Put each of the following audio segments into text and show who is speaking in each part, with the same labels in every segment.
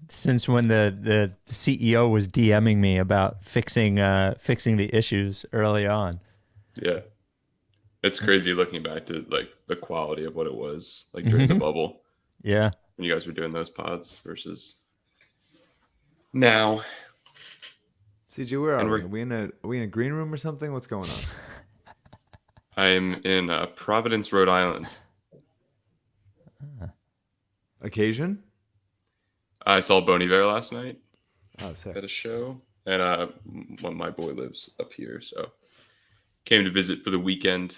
Speaker 1: since when the CEO was DMing me about fixing the issues early on.
Speaker 2: Yeah. It's crazy looking back to like the quality of what it was like during the bubble.
Speaker 1: Yeah.
Speaker 2: When you guys were doing those pods versus now.
Speaker 3: CJ, where
Speaker 2: And
Speaker 3: are we? Are we in a green room or something? What's going on?
Speaker 2: I'm in Providence, Rhode Island.
Speaker 3: Occasion?
Speaker 2: I saw Bon Iver last night
Speaker 3: Oh, sick.
Speaker 2: at a show, and my boy lives up here, so came to visit for the weekend.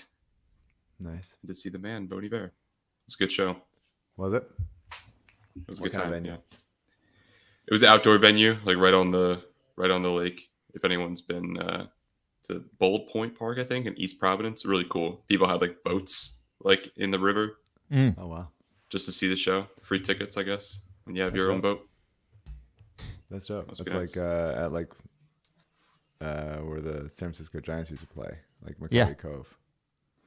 Speaker 3: Nice.
Speaker 2: To see the man, Bon Iver. It's a good show.
Speaker 3: Was it?
Speaker 2: It was a
Speaker 3: What
Speaker 2: good
Speaker 3: kind
Speaker 2: time.
Speaker 3: of venue?
Speaker 2: Yeah. It was an outdoor venue, like right on the lake. If anyone's been to Bold Point Park, I think in East Providence, really cool. People had like boats like in the river.
Speaker 3: Oh wow.
Speaker 2: Just to see the show. Free tickets, I guess, when you have your own boat.
Speaker 3: That's dope.
Speaker 2: Must
Speaker 3: That's
Speaker 2: be
Speaker 3: like
Speaker 2: nice.
Speaker 3: at like where the San Francisco Giants used to play, like McCarty
Speaker 1: Yeah.
Speaker 3: Cove.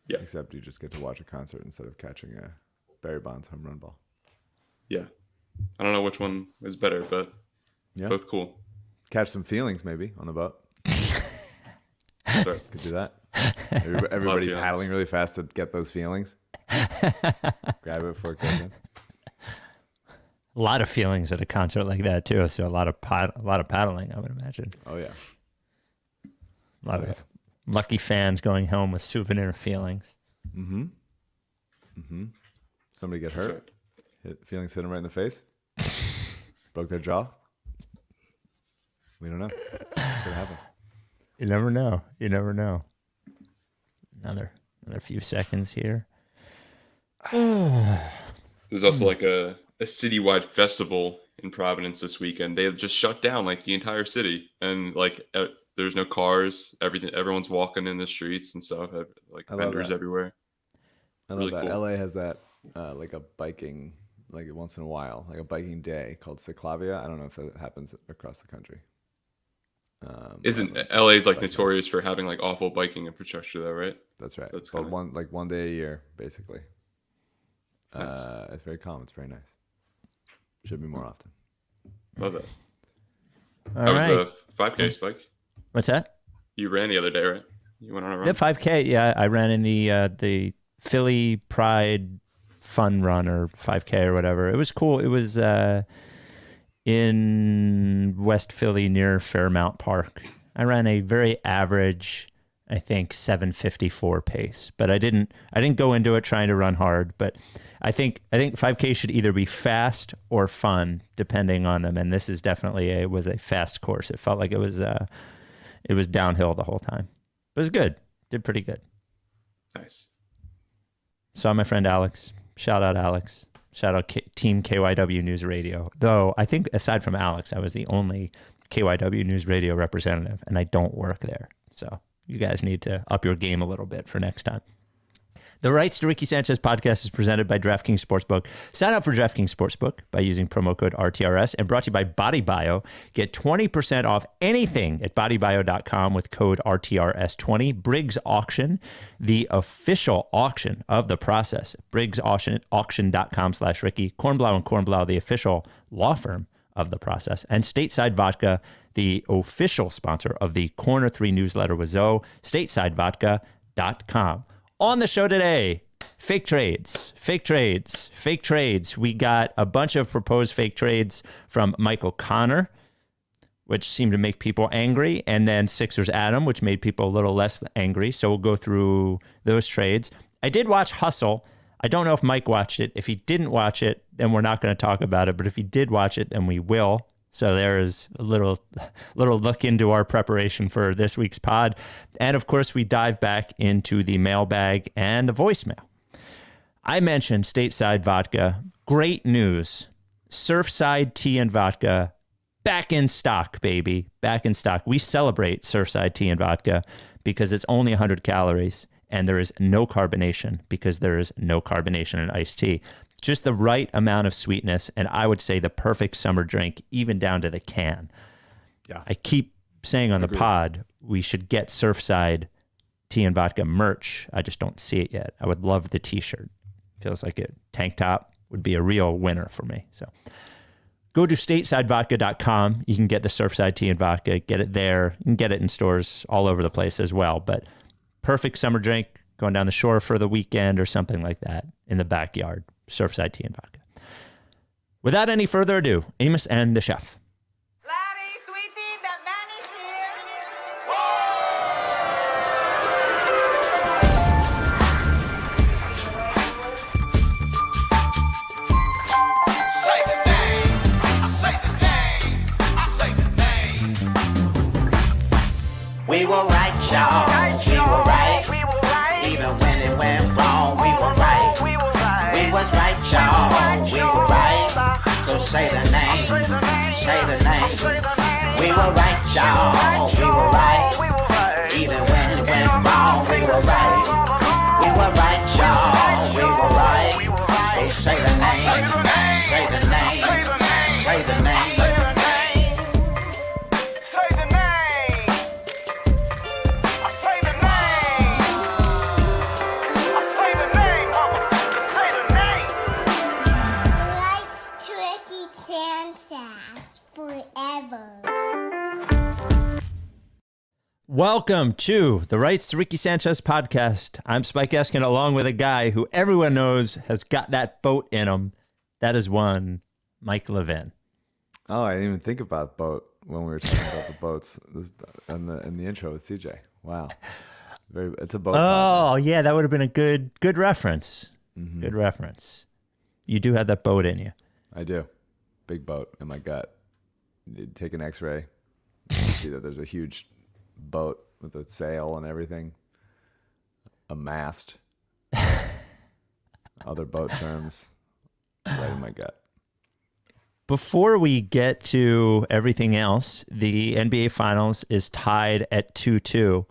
Speaker 2: Yeah.
Speaker 3: Except you just get to watch a concert instead of catching a Barry Bonds home run ball.
Speaker 2: Yeah. I don't know which one is better, but
Speaker 3: Yeah.
Speaker 2: both cool.
Speaker 3: Catch some feelings maybe on the boat.
Speaker 2: Sorry.
Speaker 3: Could do that. Everybody
Speaker 2: feelings.
Speaker 3: paddling really fast to get those feelings. Grab it before it goes in.
Speaker 1: A lot of feelings at a concert like that too. So a lot of paddling, I would imagine.
Speaker 3: Oh yeah.
Speaker 1: A lot of lucky fans going home with souvenir feelings.
Speaker 3: Somebody get
Speaker 2: That's
Speaker 3: hurt.
Speaker 2: right.
Speaker 3: Feelings hit them right in the face. Broke their jaw. We don't know. Could happen.
Speaker 1: You never know. You never know. Another few seconds here.
Speaker 2: There's also like a citywide festival in Providence this weekend. They just shut down like the entire city, and like there's no cars. Everyone's walking in the streets and stuff. Like
Speaker 3: I love
Speaker 2: vendors
Speaker 3: that.
Speaker 2: everywhere.
Speaker 3: I love
Speaker 2: Really
Speaker 3: that.
Speaker 2: cool.
Speaker 3: LA has that like a biking, like once in a while, like a biking day called Ciclavia. I don't know if it happens across the country.
Speaker 2: Isn't
Speaker 3: everyone's
Speaker 2: LA's like
Speaker 3: biking.
Speaker 2: notorious for having like awful biking infrastructure though, right?
Speaker 3: That's right.
Speaker 2: So it's
Speaker 3: But
Speaker 2: kinda-
Speaker 3: one day a year, basically.
Speaker 2: Nice.
Speaker 3: It's very calm. It's very nice. Should be more often.
Speaker 2: Love that.
Speaker 1: All
Speaker 2: That
Speaker 1: right.
Speaker 2: was the 5K, Spike.
Speaker 1: What's that?
Speaker 2: You ran the other day, right? You went on a run.
Speaker 1: The 5K. Yeah, I ran in the Philly Pride Fun Run or 5K or whatever. It was cool. It was in West Philly near Fairmount Park. I ran a very average, I think 7:54 pace, but I didn't go into it trying to run hard. But I think 5K should either be fast or fun, depending on them. And this is definitely was a fast course. It felt like it was downhill the whole time. But it was good. Did pretty good.
Speaker 2: Nice.
Speaker 1: Saw my friend Alex. Shout out Alex. Shout out Team KYW News Radio. Though I think aside from Alex, I was the only KYW News Radio representative, and I don't work there. So you guys need to up your game a little bit for next time. The Rights to Ricky Sanchez podcast is presented by DraftKings Sportsbook. Sign up for DraftKings Sportsbook by using promo code RTRS and brought to you by Body Bio. Get 20% off anything at bodybio.com with code RTRS20. Briggs Auction, the official auction of the process. BriggsAuction.com/Ricky. Kornblau and Kornblau, the official law firm of the process. And Stateside Vodka, the official sponsor of the Corner 3 newsletter with Zoe. StatesideVodka.com. On the show today, fake trades. We got a bunch of proposed fake trades from Michael Connor, which seemed to make people angry, and then Sixers Adam, which made people a little less angry. So we'll go through those trades. I did watch Hustle. I don't know if Mike watched it. If he didn't watch it, then we're not going to talk about it. But if he did watch it, then we will. So there is a little look into our preparation for this week's pod. And of course, we dive back into the mailbag and the voicemail. I mentioned Stateside Vodka. Great news. Surfside Tea and Vodka back in stock, baby. Back in stock. We celebrate Surfside Tea and Vodka because it's only 100 calories and there is no carbonation because there is no carbonation in iced tea. Just the right amount of sweetness, and I would say the perfect summer drink, even down to the can.
Speaker 3: Yeah.
Speaker 1: I keep saying on the pod, we should get Surfside Tea and Vodka merch. I just don't see it yet. I would love the t-shirt. Feels like a tank top would be a real winner for me. So Go to statesidevodka.com. You can get the Surfside tea and vodka. Get it there. You can get it in stores all over the place as well. But perfect summer drink, going down the shore for the weekend or something like that in the backyard. Surfside tea and vodka. Without any further ado, Amos and the chef.
Speaker 4: Laddie, sweetie, the man is here.
Speaker 5: Say the name, I say the name, I say the name.
Speaker 6: We were right, y'all. We were right.
Speaker 4: We were right.
Speaker 6: Even when it went wrong, we were right.
Speaker 4: We were right.
Speaker 6: We was right, y'all. We were right. So say the name. Say the name. We were right, y'all. We were right. Even when it went wrong, we were right. We were right, y'all. We were right. So say the name. Say the name. Say the name.
Speaker 4: Say the name. I say the name. I say the name. Say the name.
Speaker 7: Life's tricky Sanchez forever.
Speaker 1: Welcome to the Rights to Ricky Sanchez podcast. I'm Spike Eskin, along with a guy who everyone knows has got that boat in him. That is one, Mike Levin.
Speaker 3: Oh, I didn't even think about boat when we were talking about the boats in the intro with CJ. Wow, it's a boat.
Speaker 1: Oh, yeah, that would have been a good reference. Good reference. You do have that boat in you.
Speaker 3: I do. Big boat in my gut. You take an X-ray, you see that there's a huge boat with a sail and everything, a mast, other boat terms, right in my gut.
Speaker 1: Before we get to everything else, the NBA Finals is tied at 2-2.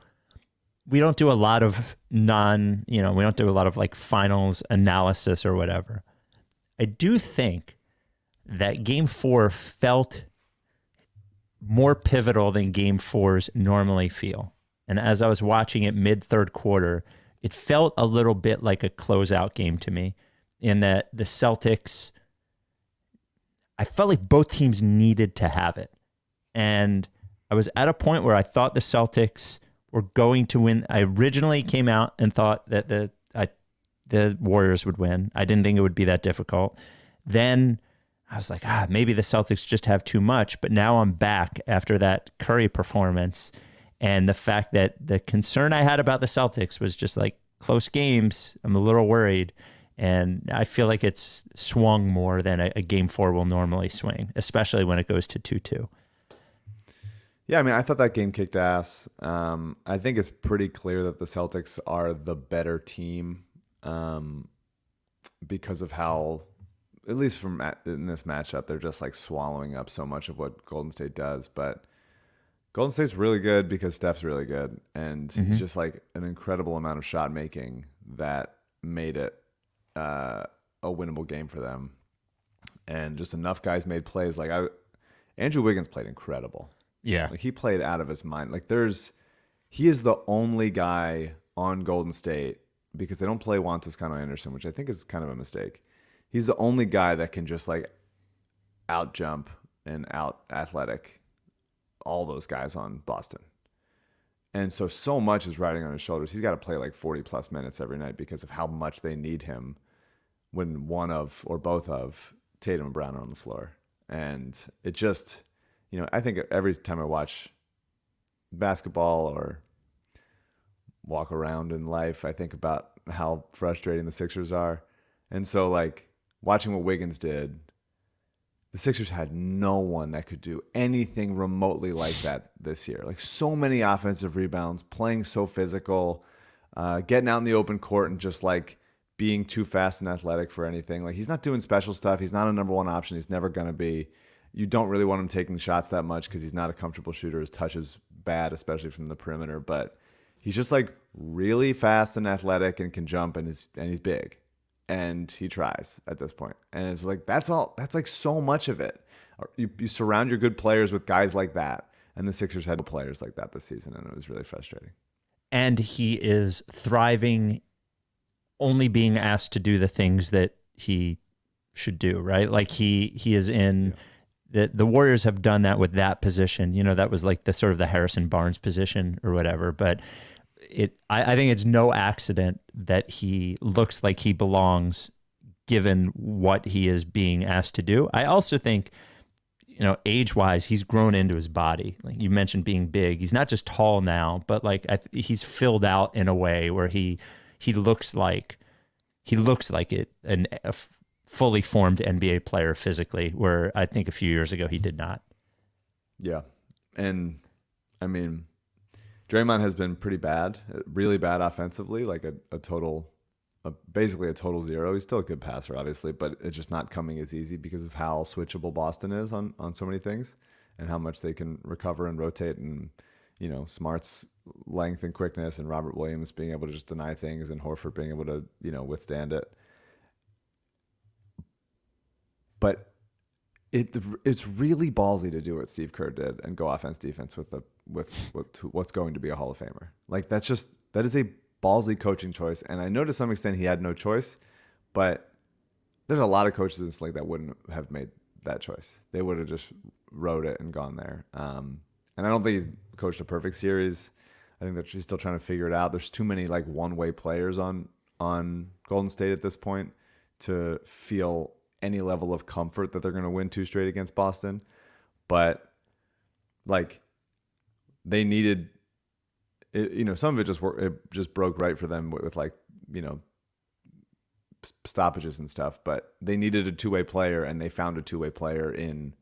Speaker 1: We don't do a lot of we don't do a lot of like finals analysis or whatever. I do think that Game 4 felt more pivotal than Game 4s normally feel. And as I was watching it mid-third quarter, it felt a little bit like a closeout game to me, in that the Celtics, I felt like both teams needed to have it. And I was at a point where I thought the Celtics were going to win. I originally came out and thought that the Warriors would win. I didn't think it would be that difficult. Then I was like, maybe the Celtics just have too much. But now I'm back after that Curry performance. And the fact that the concern I had about the Celtics was just like close games, I'm a little worried. And I feel like it's swung more than a Game 4 will normally swing, especially when it goes to 2-2.
Speaker 3: Yeah, I mean, I thought that game kicked ass. I think it's pretty clear that the Celtics are the better team because of how, at least in this matchup, they're just like swallowing up so much of what Golden State does. But Golden State's really good because Steph's really good. And he's just like an incredible amount of shot making that made it a winnable game for them. And just enough guys made plays. Like Andrew Wiggins played incredible.
Speaker 1: Yeah.
Speaker 3: Like he played out of his mind. Like he is the only guy on Golden State, because they don't play Juan Toscano Anderson, which I think is kind of a mistake. He's the only guy that can just like out jump and out athletic all those guys on Boston. And so much is riding on his shoulders. He's got to play like 40 plus minutes every night because of how much they need him when one of or both of Tatum and Brown are on the floor. And it just, I think every time I watch basketball or walk around in life, I think about how frustrating the Sixers are. And so like watching what Wiggins did, the Sixers had no one that could do anything remotely like that this year. Like so many offensive rebounds, playing so physical, getting out in the open court and just like being too fast and athletic for anything. Like he's not doing special stuff. He's not a number one option. He's never going to be. You don't really want him taking shots that much because he's not a comfortable shooter. His touch is bad, especially from the perimeter. But he's just like really fast and athletic and can jump and he's big. And he tries at this point. And it's like, that's all. That's like so much of it. You surround your good players with guys like that. And the Sixers had players like that this season. And it was really frustrating.
Speaker 1: And he is thriving, only being asked to do the things that he should do, right? Like he is in the Warriors have done that with that position. You know, that was like the sort of the Harrison Barnes position or whatever. But I think it's no accident that he looks like he belongs given what he is being asked to do. I also think, you know, age-wise, he's grown into his body. Like you mentioned being big. He's not just tall now, but like he's filled out in a way where he looks like a fully formed NBA player physically, where I think a few years ago he did not.
Speaker 3: Yeah. And I mean, Draymond has been pretty bad, really bad offensively, like basically a total zero. He's still a good passer, obviously, but it's just not coming as easy because of how switchable Boston is on so many things and how much they can recover and rotate, and, you know, Smart's length and quickness, and Robert Williams being able to just deny things, and Horford being able to, you know, withstand it. But it's really ballsy to do what Steve Kerr did and go offense defense with what's going to be a Hall of Famer. Like that is a ballsy coaching choice, and I know to some extent he had no choice, but there's a lot of coaches in this league that wouldn't have made that choice. They would have just rode it and gone there. And I don't think he's coached a perfect series. I think that he's still trying to figure it out. There's too many like one-way players on Golden State at this point to feel any level of comfort that they're going to win 2 straight against Boston. But like they needed it, you know, some of it just broke right for them with like, you know, stoppages and stuff, but they needed a two-way player, and they found a two-way player in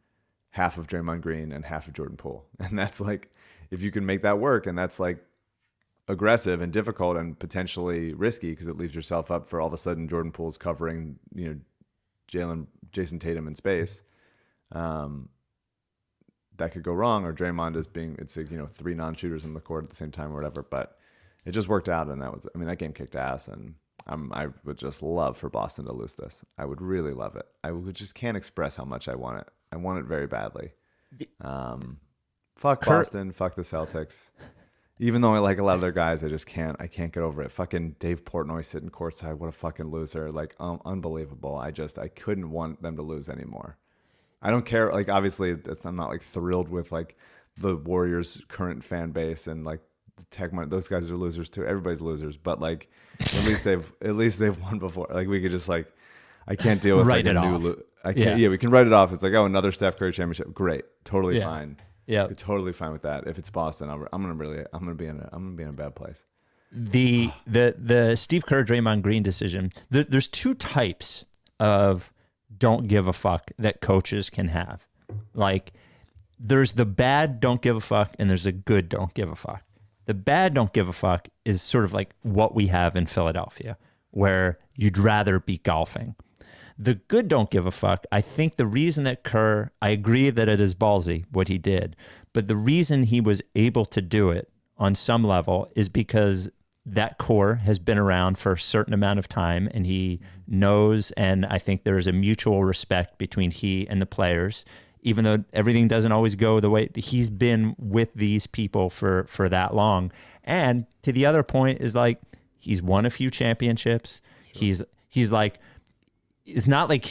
Speaker 3: half of Draymond Green and half of Jordan Poole. And that's like, if you can make that work, and that's like aggressive and difficult and potentially risky because it leaves yourself up for all of a sudden Jordan Poole's covering, you know, Jason Tatum in space. That could go wrong, or Draymond is it's you know, 3 non-shooters in the court at the same time or whatever. But it just worked out, and that game kicked ass, and I would just love for Boston to lose this. I would really love it. Just can't express how much I want it. I want it very badly. Fuck Boston, fuck the Celtics. Even though I like a lot of their guys, I can't get over it. Fucking Dave Portnoy sitting courtside, what a fucking loser. Like, unbelievable. I couldn't want them to lose anymore. I don't care. Like, obviously, I'm not like thrilled with like the Warriors' current fan base and like the Tech Money. Those guys are losers too. Everybody's losers, but like at least they've won before. Like we could just like, I can't deal with
Speaker 1: write
Speaker 3: like
Speaker 1: it
Speaker 3: a
Speaker 1: off.
Speaker 3: new. I can't. Yeah, we can write it off. It's like, oh, another Steph Curry championship. Great, totally fine.
Speaker 1: Yeah,
Speaker 3: totally fine with that. If it's Boston, I'm gonna be in a bad place.
Speaker 1: The Steve Kerr Draymond Green decision. There's 2 types of don't give a fuck that coaches can have. Like, there's the bad don't give a fuck, and there's a good don't give a fuck. The bad don't give a fuck is sort of like what we have in Philadelphia, where you'd rather be golfing. The good don't give a fuck, I think the reason that Kerr, I agree that it is ballsy what he did, but the reason he was able to do it on some level is because that core has been around for a certain amount of time, and he knows, and I think there's a mutual respect between he and the players, even though everything doesn't always go the way he's been with these people for that long. And to the other point is like, he's won a few championships. Sure. He's like, it's not like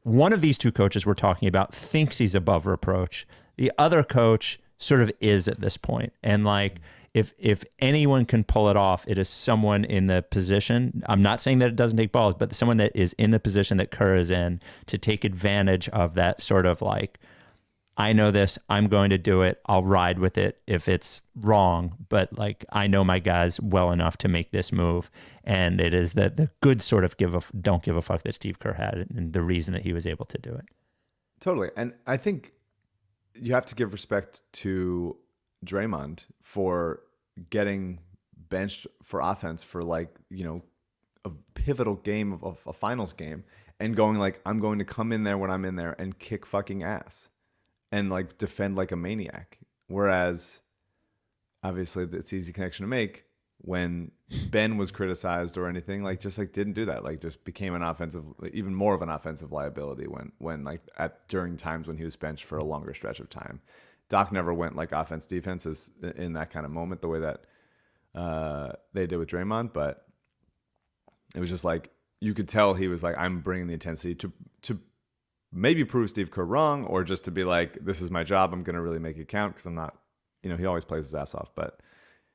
Speaker 1: one of these 2 coaches we're talking about thinks he's above reproach. The other coach sort of is at this point. And like, if anyone can pull it off, it is someone in the position. I'm not saying that it doesn't take balls, but someone that is in the position that Kerr is in to take advantage of that sort of like, I know this, I'm going to do it. I'll ride with it if it's wrong, but like, I know my guys well enough to make this move. And it is the good sort of don't give a fuck that Steve Kerr had, and the reason that he was able to do it. Totally.
Speaker 3: And I think you have to give respect to Draymond for getting benched for offense for like, you know, a pivotal game of a finals game, and going like, I'm going to come in there when I'm in there and kick fucking ass and like defend like a maniac. Whereas obviously it's easy connection to make when Ben was criticized or anything, like just like didn't do that, like just became even more of an offensive liability when like during times when he was benched for a longer stretch of time. Doc never went like offense defense in that kind of moment the way that they did with Draymond, but it was just like you could tell he was like, I'm bringing the intensity to maybe prove Steve Kerr wrong, or just to be like, this is my job. I'm going to really make it count because I'm not, he always plays his ass off. But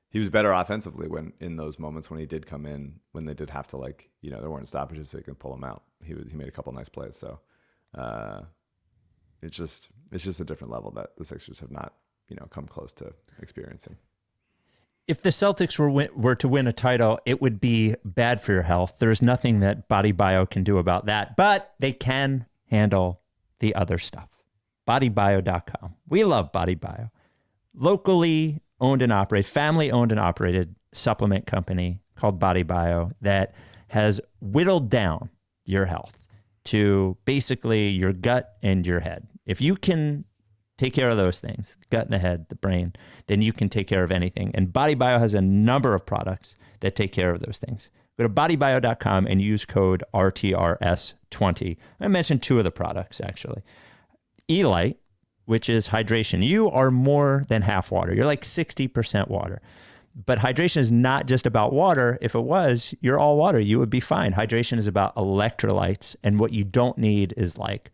Speaker 3: he was better offensively when in those moments when he did come in, when they did have to there weren't stoppages so he could pull him out. He made a couple nice plays. So it's just a different level that the Sixers have not, come close to experiencing.
Speaker 1: If the Celtics were to win a title, it would be bad for your health. There's nothing that Body Bio can do about that, but they can handle the other stuff. BodyBio.com. We love Body Bio. Locally owned and operated, family owned and operated supplement company called Body Bio that has whittled down your health to basically your gut and your head. If you can take care of those things, gut and the head, the brain, then you can take care of anything. And Body Bio has a number of products that take care of those things. Go to bodybio.com and use code RTRS20. I mentioned 2 of the products, actually. Elite, which is hydration. You are more than half water. You're like 60% water. But hydration is not just about water. If it was, you're all water. You would be fine. Hydration is about electrolytes. And what you don't need is like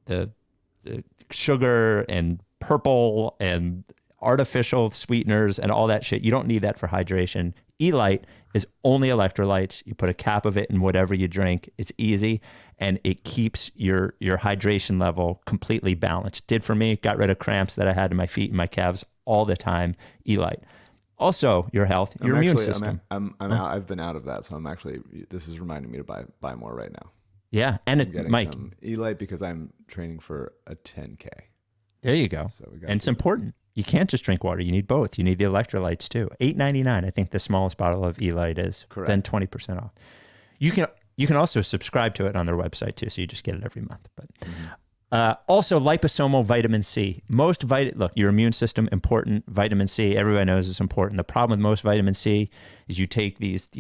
Speaker 1: the sugar and purple and artificial sweeteners and all that shit. You don't need that for hydration. Elite is only electrolytes. You put a cap of it in whatever you drink. It's easy, and it keeps your hydration level completely balanced. Did for me. Got rid of cramps that I had in my feet and my calves all the time. Elite. Also, your health, your immune system.
Speaker 3: I'm out. I've been out of that, so I'm actually. This is reminding me to buy more right now.
Speaker 1: Yeah, and Mike,
Speaker 3: some Elite because I'm training for a 10K.
Speaker 1: There you go. So and it's important. You can't just drink water. You need both. You need the electrolytes too. $8.99. I think the smallest bottle of Elite is. Correct. Then 20% off. You can also subscribe to it on their website too, so you just get it every month. But also liposomal vitamin C. Look, your immune system important. Vitamin C, everyone knows it's important. The problem with most vitamin C is you take these,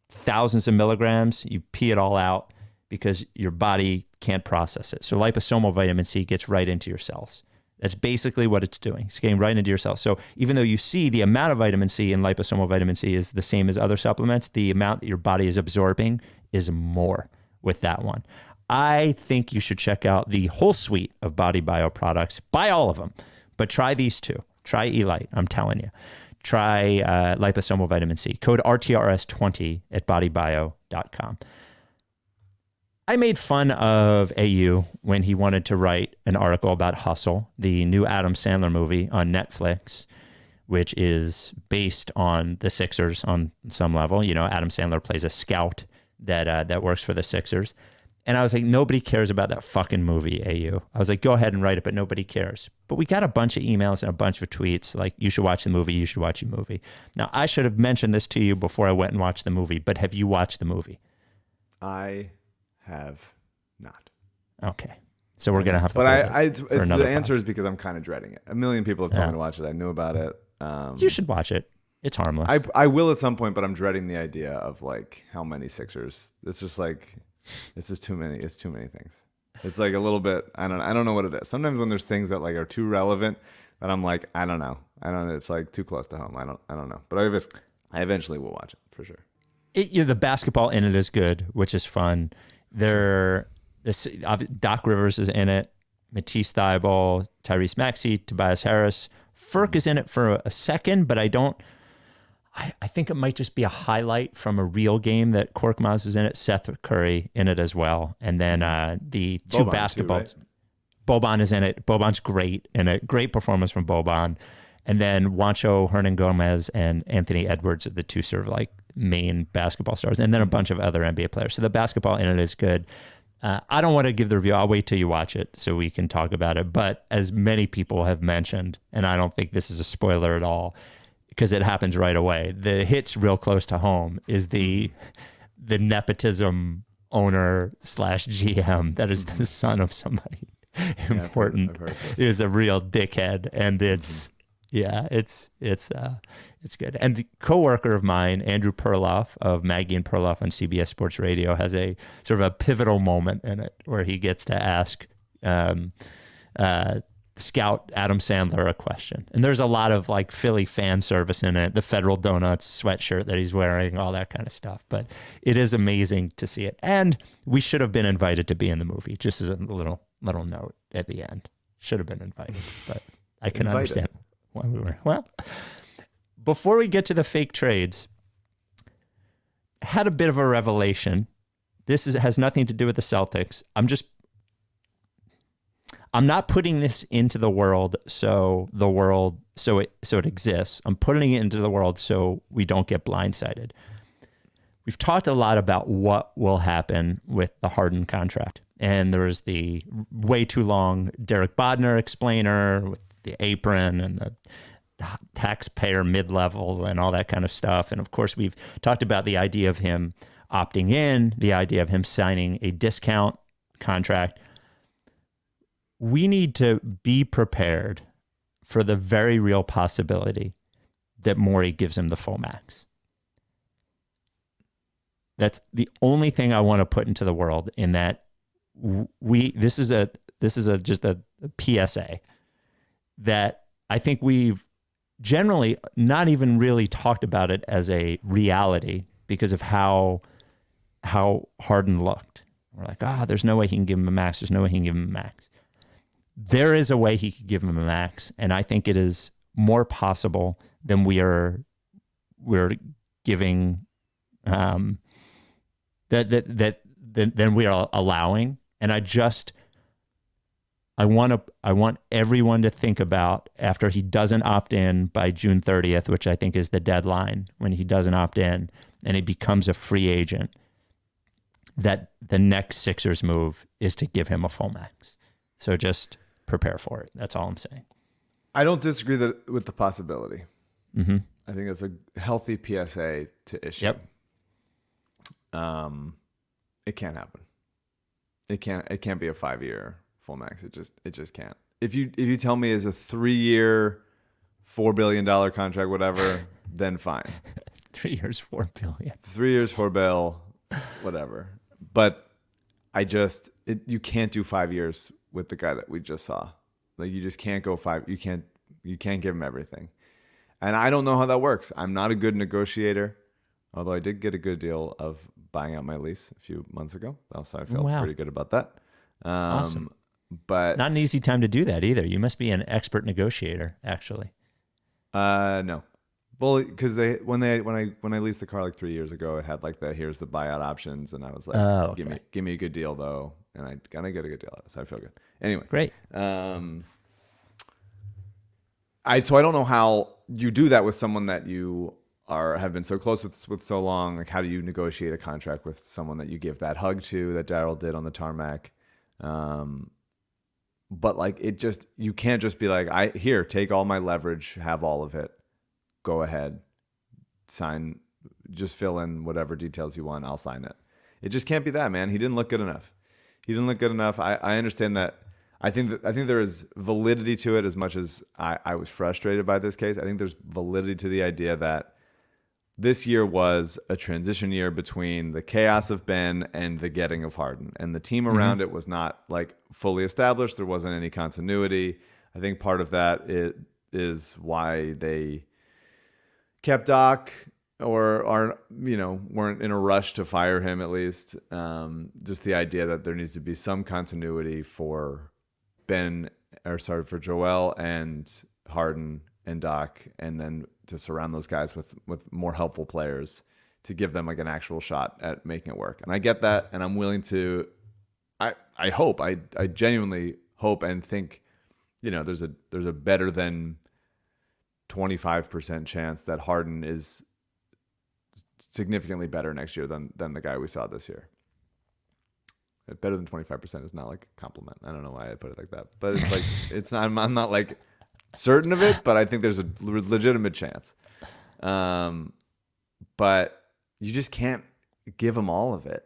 Speaker 1: thousands of milligrams, you pee it all out because your body can't process it. So liposomal vitamin C gets right into your cells. That's basically what it's doing. It's getting right into your cells. So even though you see the amount of vitamin C in liposomal vitamin C is the same as other supplements, the amount that your body is absorbing is more with that one. I think you should check out the whole suite of Body Bio products. Buy all of them, but try these 2. Try Elite, I'm telling you. Try liposomal vitamin C. Code RTRS20 at bodybio.com. I made fun of AU when he wanted to write an article about Hustle, the new Adam Sandler movie on Netflix, which is based on the Sixers on some level. Adam Sandler plays a scout that works for the Sixers. And I was like, nobody cares about that fucking movie, AU. I was like, go ahead and write it, but nobody cares. But we got a bunch of emails and a bunch of tweets like, you should watch the movie, you should watch the movie. Now, I should have mentioned this to you before I went and watched the movie, but have you watched the movie?
Speaker 3: I have not.
Speaker 1: Okay. So we're going to have to.
Speaker 3: But the answer is because I'm kind of dreading it. A million people have told me to watch it. I knew about it.
Speaker 1: You should watch it. It's harmless.
Speaker 3: I will at some point, but I'm dreading the idea of like how many Sixers. It's just like, it's just too many. It's too many things. It's like a little bit, I don't know what it is. Sometimes when there's things that like are too relevant that I'm like, I don't know. It's like too close to home. I don't know. But I eventually will watch it for sure.
Speaker 1: The basketball in it is good, which is fun. Doc Rivers is in it, Matisse Thybulle, Tyrese Maxey, Tobias Harris. Furk is in it for a second, but I think it might just be a highlight from a real game that Korkmaz is in it. Seth Curry in it as well. And then the two
Speaker 3: Boban
Speaker 1: basketball.
Speaker 3: too, right?
Speaker 1: Boban is in it. Boban's great in it. Great performance from Boban. And then Juancho Hernan-Gomez and Anthony Edwards are the two sort of like main basketball stars. And then a bunch of other NBA players. So the basketball in it is good. I don't want to give the review. I'll wait till you watch it so we can talk about it. But as many people have mentioned, and I don't think this is a spoiler at all, because it happens right away. The hits real close to home is the nepotism owner / GM that is the son of somebody important.
Speaker 3: I've heard this.
Speaker 1: Is a real dickhead, and it's good. And a coworker of mine, Andrew Perloff of Maggie and Perloff on CBS Sports Radio, has a sort of a pivotal moment in it where he gets to ask scout Adam Sandler a question. And there's a lot of like Philly fan service in it, the Federal Donuts sweatshirt that he's wearing, all that kind of stuff. But it is amazing to see it. And we should have been invited to be in the movie, just as a little little note at the end. Should have been invited, but I can
Speaker 3: Invited.
Speaker 1: understand why we were. Well, before we get to the fake trades, had a bit of a revelation. Has nothing to do with the Celtics. I'm not putting this into the world so it exists. I'm putting it into the world so we don't get blindsided. We've talked a lot about what will happen with the Harden contract. And there was the way too long Derek Bodner explainer with the apron and the taxpayer mid-level and all that kind of stuff. And of course, we've talked about the idea of him opting in, the idea of him signing a discount contract. We need to be prepared for the very real possibility that Morey gives him the full max. That's the only thing I want to put into the world, in that this is just a PSA that I think we've generally not even really talked about it as a reality because of how Harden looked. We're like, there's no way he can give him a max. There's no way he can give him a max. There is a way he could give him a max, and I think it is more possible than we're giving than we are allowing. And I want everyone to think about, after he doesn't opt in by June 30th, which I think is the deadline, when he doesn't opt in and he becomes a free agent, that the next Sixers move is to give him a full max. So just prepare for it. That's all I'm saying.
Speaker 3: I don't disagree with the possibility.
Speaker 1: Mm-hmm.
Speaker 3: I think it's a healthy PSA to issue.
Speaker 1: Yep.
Speaker 3: It can't happen. It can't be a 5-year full max. It just can't. If you tell me it's a 3-year, $4 billion contract, whatever, then fine.
Speaker 1: 3 years, $4 billion.
Speaker 3: 3 years, $4 billion, whatever. But you can't do 5 years with the guy that we just saw. Like, you just can't go 5. You can't give him everything. And I don't know how that works. I'm not a good negotiator, although I did get a good deal of buying out my lease a few months ago. So I felt pretty good about that.
Speaker 1: Awesome.
Speaker 3: But
Speaker 1: not an easy time to do that either. You must be an expert negotiator, actually.
Speaker 3: No. Well, because when I leased the car like 3 years ago, it had like here's the buyout options, and I was like,
Speaker 1: okay.
Speaker 3: give me a good deal though, and I gotta get a good deal out of it, so I feel good. Anyway,
Speaker 1: Great.
Speaker 3: I don't know how you do that with someone that you have been so close with so long. Like, how do you negotiate a contract with someone that you give that hug to, that Daryl did on the tarmac? But like, you can't just be like, take all my leverage, have all of it. Go ahead, sign, just fill in whatever details you want. I'll sign it. It just can't be that, man. He didn't look good enough. I understand that. I think there is validity to it, as much as I was frustrated by this case. I think there's validity to the idea that this year was a transition year between the chaos of Ben and the getting of Harden. And the team around it was not like fully established. There wasn't any continuity. I think part of that is why they kept Doc, or weren't in a rush to fire him, at least. Just the idea that there needs to be some continuity for Joel and Harden and Doc, and then to surround those guys with more helpful players to give them like an actual shot at making it work. And I get that, and I'm willing to. I genuinely hope and think, there's a better than 25% chance that Harden is significantly better next year than the guy we saw this year. Better than 25% is not like a compliment. I don't know why I put it like that, but it's like, it's not, I'm not like certain of it, but I think there's a legitimate chance. But you just can't give him all of it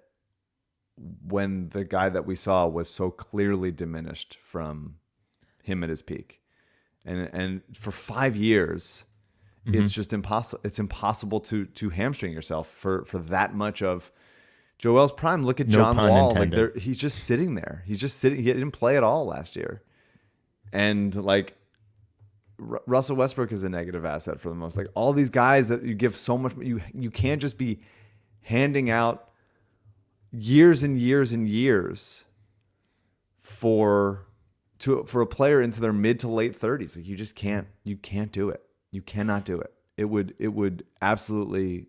Speaker 3: when the guy that we saw was so clearly diminished from him at his peak. And for 5 years, it's just impossible. It's impossible to hamstring yourself for that much of Joel's prime. Look at John Wall. Like, he's just sitting there. He's just sitting. He didn't play at all last year. And like, Russell Westbrook is a negative asset for the most. Like, all these guys that you give so much, you can't just be handing out years and years and years for a player into their mid to late 30s. Like you can't do it. You cannot do it. It would absolutely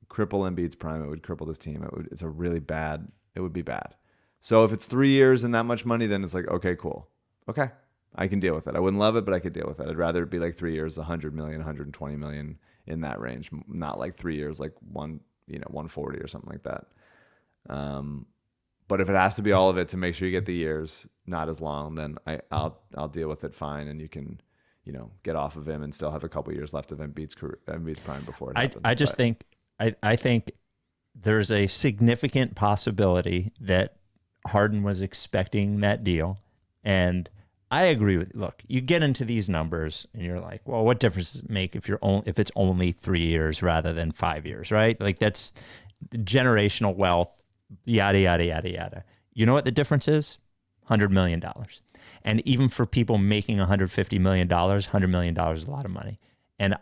Speaker 3: cripple Embiid's prime. It would cripple this team. It would be bad. So if it's 3 years and that much money, then it's like, okay, cool. Okay. I can deal with it. I wouldn't love it, but I could deal with it. I'd rather it be like 3 years, 100 million, 120 million in that range, not like 3 years, like 140 or something like that. But if it has to be all of it to make sure you get the years, not as long, then I'll deal with it fine, and you can, get off of him and still have a couple years left of Embiid's prime before it happens.
Speaker 1: I think there's a significant possibility that Harden was expecting that deal, and I agree with. Look, you get into these numbers, and you're like, well, what difference does it make if it's only 3 years rather than 5 years, right? Like that's generational wealth. Yada, yada, yada, yada. You know what the difference is? $100 million. And even for people making $150 million, $100 million is a lot of money. And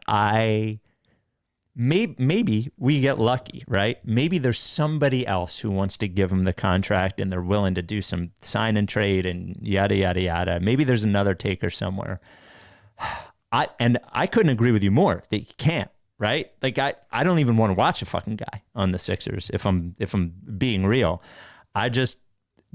Speaker 1: maybe we get lucky, right? Maybe there's somebody else who wants to give them the contract and they're willing to do some sign and trade and yada, yada, yada. Maybe there's another taker somewhere. I couldn't agree with you more that you can't. Right? Like I don't even want to watch a fucking guy on the Sixers if I'm being real. I just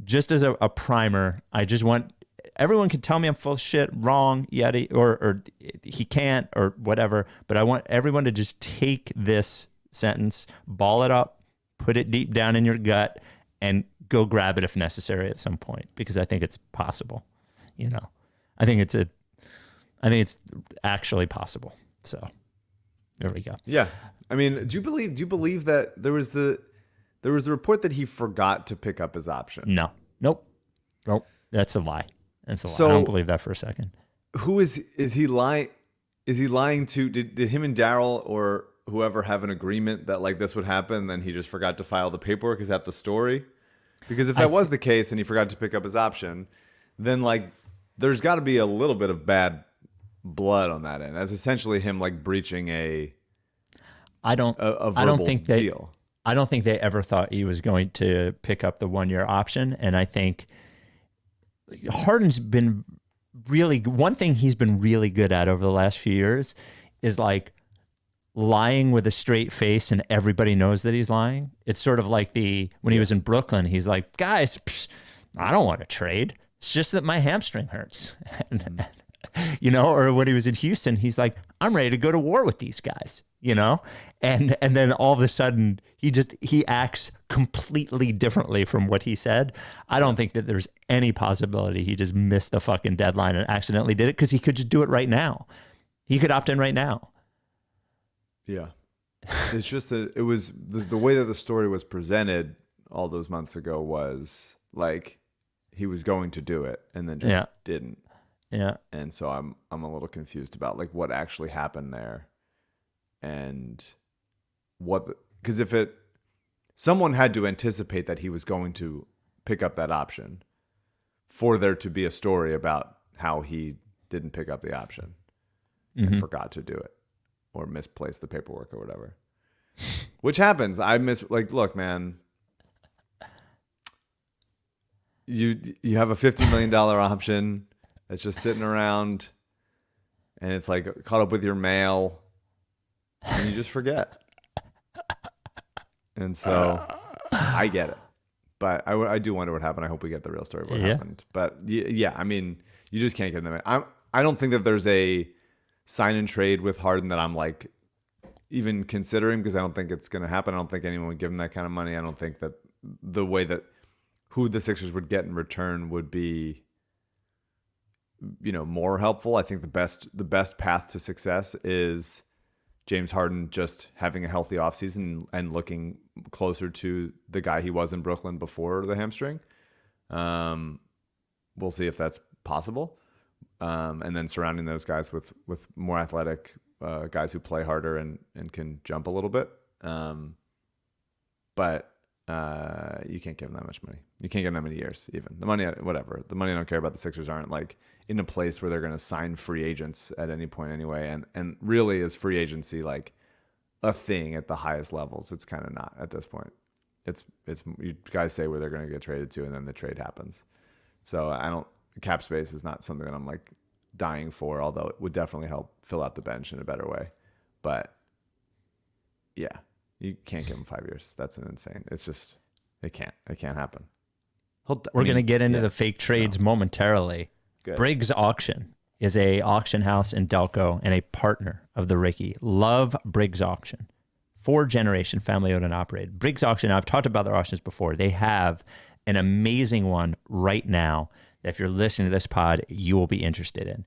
Speaker 1: as a primer, I just want everyone can tell me I'm full of shit, wrong, yada, or he can't or whatever, but I want everyone to just take this sentence, ball it up, put it deep down in your gut, and go grab it if necessary at some point, because I think it's possible. I think it's actually possible. So there we go.
Speaker 3: Yeah. I mean, do you believe that there was the report that he forgot to pick up his option?
Speaker 1: No. Nope. That's a lie. That's a lie.
Speaker 3: So,
Speaker 1: I don't believe that for a second.
Speaker 3: Who is he lying? Is he lying to? Did him and Daryl or whoever have an agreement that like this would happen, and then he just forgot to file the paperwork? Is that the story? Because if that was the case and he forgot to pick up his option, then like there's got to be a little bit of bad blood on that end. That's essentially him like breaching a verbal deal.
Speaker 1: I don't think they ever thought he was going to pick up the 1 year option. And I think Harden's been one thing he's been really good at over the last few years is like lying with a straight face and everybody knows that he's lying. It's sort of like when he was in Brooklyn, he's like, guys, I don't want to trade. It's just that my hamstring hurts. Or when he was in Houston, he's like, I'm ready to go to war with these guys, and then all of a sudden he acts completely differently from what he said. I don't think that there's any possibility he just missed the fucking deadline and accidentally did it, because he could just do it right now. He could opt in right now.
Speaker 3: Yeah. It's just that it was the way that the story was presented all those months ago was like he was going to do it and then just didn't.
Speaker 1: Yeah.
Speaker 3: And so I'm a little confused about like what actually happened there, and because if someone had to anticipate that he was going to pick up that option for there to be a story about how he didn't pick up the option and forgot to do it or misplaced the paperwork or whatever, which happens. Look, man, you have a $50 million option that's just sitting around, and it's like caught up with your mail, and you just forget. And so I get it, but I do wonder what happened. I hope we get the real story of what happened. But yeah, I mean, you just can't get them. I don't think that there's a sign and trade with Harden that I'm like even considering, because I don't think it's going to happen. I don't think anyone would give him that kind of money. I don't think that the way that who the Sixers would get in return would be, more helpful. I think the best path to success is James Harden just having a healthy offseason and looking closer to the guy he was in Brooklyn before the hamstring. We'll see if that's possible. And then surrounding those guys with more athletic guys who play harder and can jump a little bit. But you can't give them that much money. You can't give them that many years even. The money, whatever. The money I don't care about. The Sixers aren't like in a place where they're going to sign free agents at any point anyway. And really is free agency like a thing at the highest levels? It's kind of not at this point. It's you guys say where they're going to get traded to, and then the trade happens. So I don't cap space is not something that I'm like dying for, although it would definitely help fill out the bench in a better way. But yeah, you can't give him 5 years. That's an insane. It's just it can't happen.
Speaker 1: We're going to get into the fake trades momentarily.
Speaker 3: Good.
Speaker 1: Briggs Auction is a auction house in Delco and a partner of the Ricky. Love Briggs Auction. 4-generation family owned and operated. Briggs Auction, I've talked about their auctions before. They have an amazing one right now that if you're listening to this pod, you will be interested in.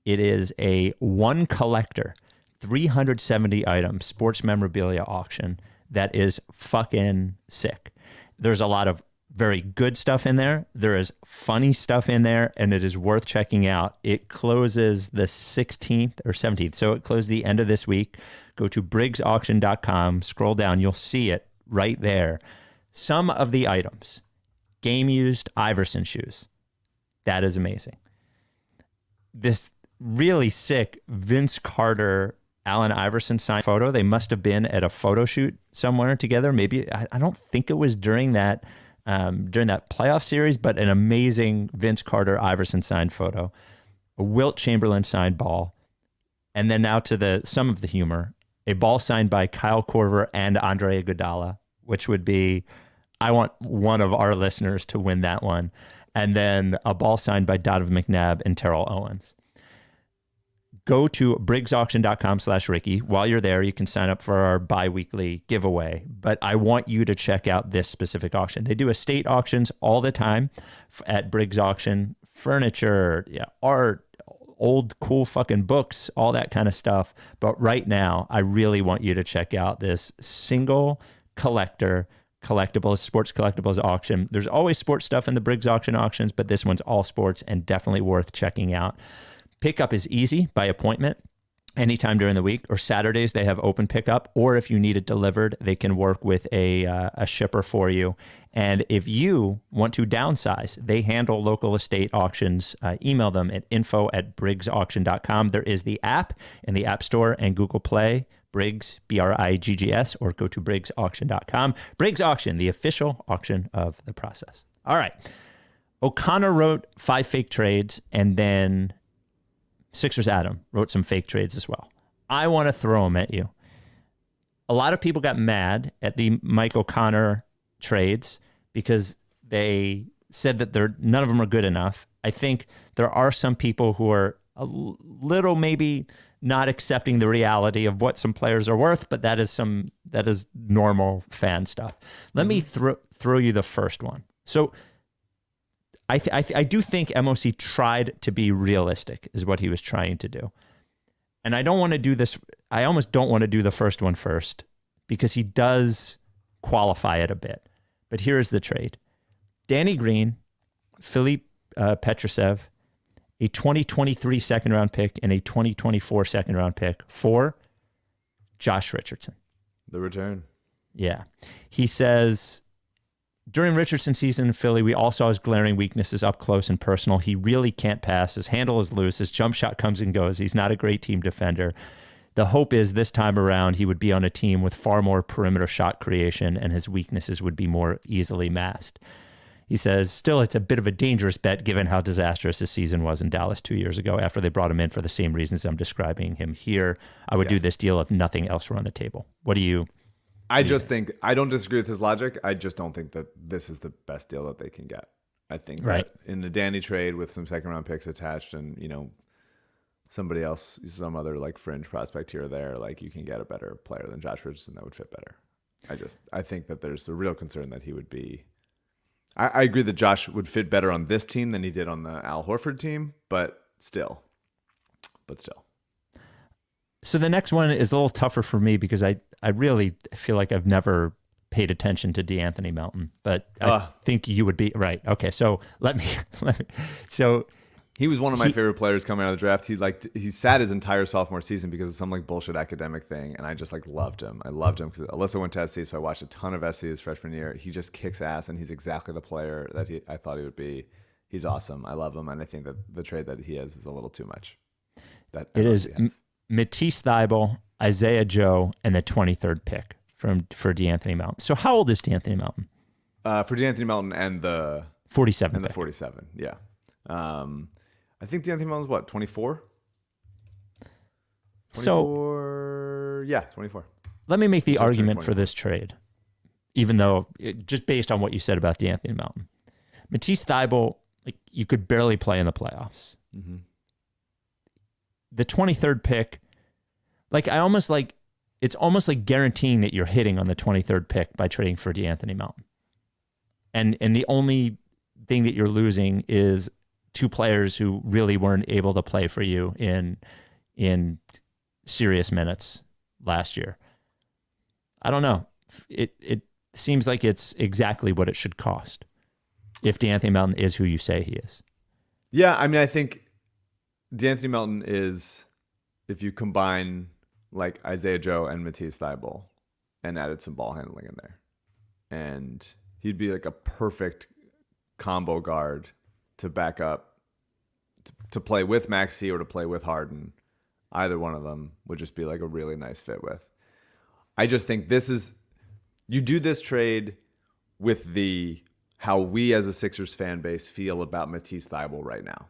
Speaker 1: It is a one collector, 370 items sports memorabilia auction that is fucking sick. There's a lot of very good stuff in there. There is funny stuff in there, and it is worth checking out. It closes the 16th or 17th, so it closed the end of this week. Go to briggsauction.com, scroll down, you'll see it right there. Some of the items, game-used Iverson shoes. That is amazing. This really sick Vince Carter, Allen Iverson signed photo. They must have been at a photo shoot somewhere together. Maybe, I don't think it was during that playoff series, but an amazing Vince Carter Iverson signed photo, a Wilt Chamberlain signed ball, and then now to some of the humor, a ball signed by Kyle Korver and Andre Iguodala, which would be, I want one of our listeners to win that one, and then a ball signed by Donovan McNabb and Terrell Owens. Go to briggsauction.com/Ricky. While you're there, you can sign up for our bi-weekly giveaway. But I want you to check out this specific auction. They do estate auctions all the time at Briggs Auction. Furniture, art, old cool fucking books, all that kind of stuff. But right now, I really want you to check out this single collector collectibles, sports collectibles auction. There's always sports stuff in the Briggs Auction auctions, but this one's all sports and definitely worth checking out. Pickup is easy by appointment anytime during the week, or Saturdays they have open pickup, or if you need it delivered, they can work with a shipper for you. And if you want to downsize, they handle local estate auctions. Email them at info@briggsauction.com. There is the app in the App Store and Google Play, Briggs, Briggs, or go to briggsauction.com. Briggs Auction, the official auction of the process. All right. O'Connor wrote 5 fake trades, and then Sixers Adam wrote some fake trades as well. I want to throw them at you. A lot of people got mad at the Mike O'Connor trades because they said that none of them are good enough. I think there are some people who are a little maybe not accepting the reality of what some players are worth, but that is normal fan stuff. Let me throw you the first one. So I do think MOC tried to be realistic is what he was trying to do. And I don't want to do this. I almost don't want to do the first one first because he does qualify it a bit. But here's the trade. Danny Green, Philippe Petrusev, a 2023 second-round pick and a 2024 second-round pick for Josh Richardson.
Speaker 3: The return.
Speaker 1: Yeah. He says, during Richardson's season in Philly, we all saw his glaring weaknesses up close and personal. He really can't pass. His handle is loose. His jump shot comes and goes. He's not a great team defender. The hope is this time around he would be on a team with far more perimeter shot creation and his weaknesses would be more easily masked. He says, still, it's a bit of a dangerous bet given how disastrous his season was in Dallas 2 years ago after they brought him in for the same reasons I'm describing him here. I would do this deal if nothing else were on the table. What do you...
Speaker 3: I just think, I don't disagree with his logic. I just don't think that this is the best deal that they can get. I think that in the Danny trade with some second round picks attached and, somebody else, some other like fringe prospect here or there, like you can get a better player than Josh Richardson that would fit better. I think that there's a real concern that he would be, I agree that Josh would fit better on this team than he did on the Al Horford team, but still.
Speaker 1: So the next one is a little tougher for me because I really feel like I've never paid attention to DeAnthony Melton, but I think you would be right. Okay, so let me. So
Speaker 3: he was one of my favorite players coming out of the draft. He sat his entire sophomore season because of some like bullshit academic thing, and I just like loved him. I loved him because Alyssa went to SC, so I watched a ton of SC his freshman year. He just kicks ass, and he's exactly the player that I thought he would be. He's awesome. I love him, and I think that the trade that he has is a little too much. That
Speaker 1: it is. Matisse Thybulle, Isaiah Joe, and the 23rd pick for DeAnthony Melton. So how old is DeAnthony Melton?
Speaker 3: For DeAnthony Melton and the
Speaker 1: 47.
Speaker 3: And the 47, yeah. I think D'Anthony Melton's what, 24?
Speaker 1: So
Speaker 3: 24, yeah, 24.
Speaker 1: let me make the
Speaker 3: Just turned
Speaker 1: argument for
Speaker 3: 24.
Speaker 1: this trade, even though just based on what you said about D'Anthony Melton. Matisse Thybulle, like, you could barely play in the playoffs.
Speaker 3: Mm-hmm.
Speaker 1: The 23rd pick, like it's almost like guaranteeing that you're hitting on the 23rd pick by trading for D'Anthony Melton. And the only thing that you're losing is two players who really weren't able to play for you in serious minutes last year. I don't know. It seems like it's exactly what it should cost if D'Anthony Melton is who you say he is.
Speaker 3: Yeah, I mean, I think D'Anthony Melton is, if you combine like Isaiah Joe and Matisse Thybulle and added some ball handling in there, and he'd be like a perfect combo guard to back up, to play with Maxey or to play with Harden. Either one of them would just be like a really nice fit with. I just think you do this trade with how we as a Sixers fan base feel about Matisse Thybulle right now.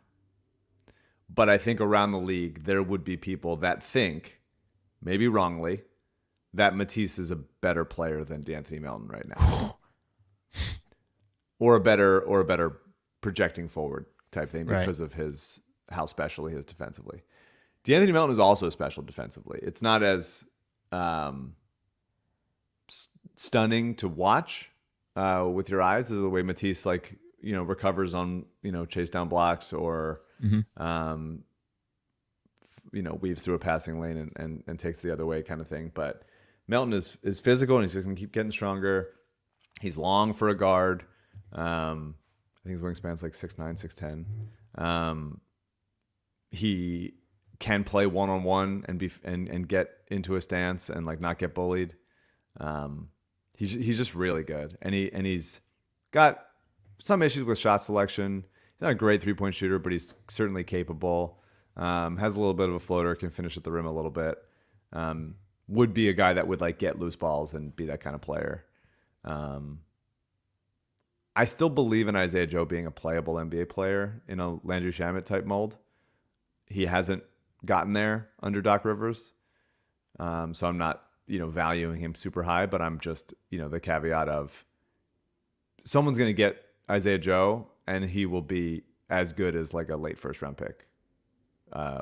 Speaker 3: But I think around the league, there would be people that think, maybe wrongly, that Matisse is a better player than D'Anthony Melton right now. or a better projecting forward type thing because of how special he is defensively. D'Anthony Melton is also special defensively. It's not as stunning to watch with your eyes as the way Matisse recovers on chase down blocks or weaves through a passing lane and takes the other way kind of thing. But Melton is physical and he's just going to keep getting stronger. He's long for a guard. I think his wingspan's like 6'9", 6'10". He can play one-on-one and get into a stance and like not get bullied. He's just really good, and he's got some issues with shot selection. He's not a great 3-point shooter, but he's certainly capable. Has a little bit of a floater, can finish at the rim a little bit. Would be a guy that would like get loose balls and be that kind of player. I still believe in Isaiah Joe being a playable NBA player in a Landry Shamet type mold. He hasn't gotten there under Doc Rivers. So I'm not, valuing him super high, but I'm just, the caveat of someone's going to get Isaiah Joe and he will be as good as like a late first round pick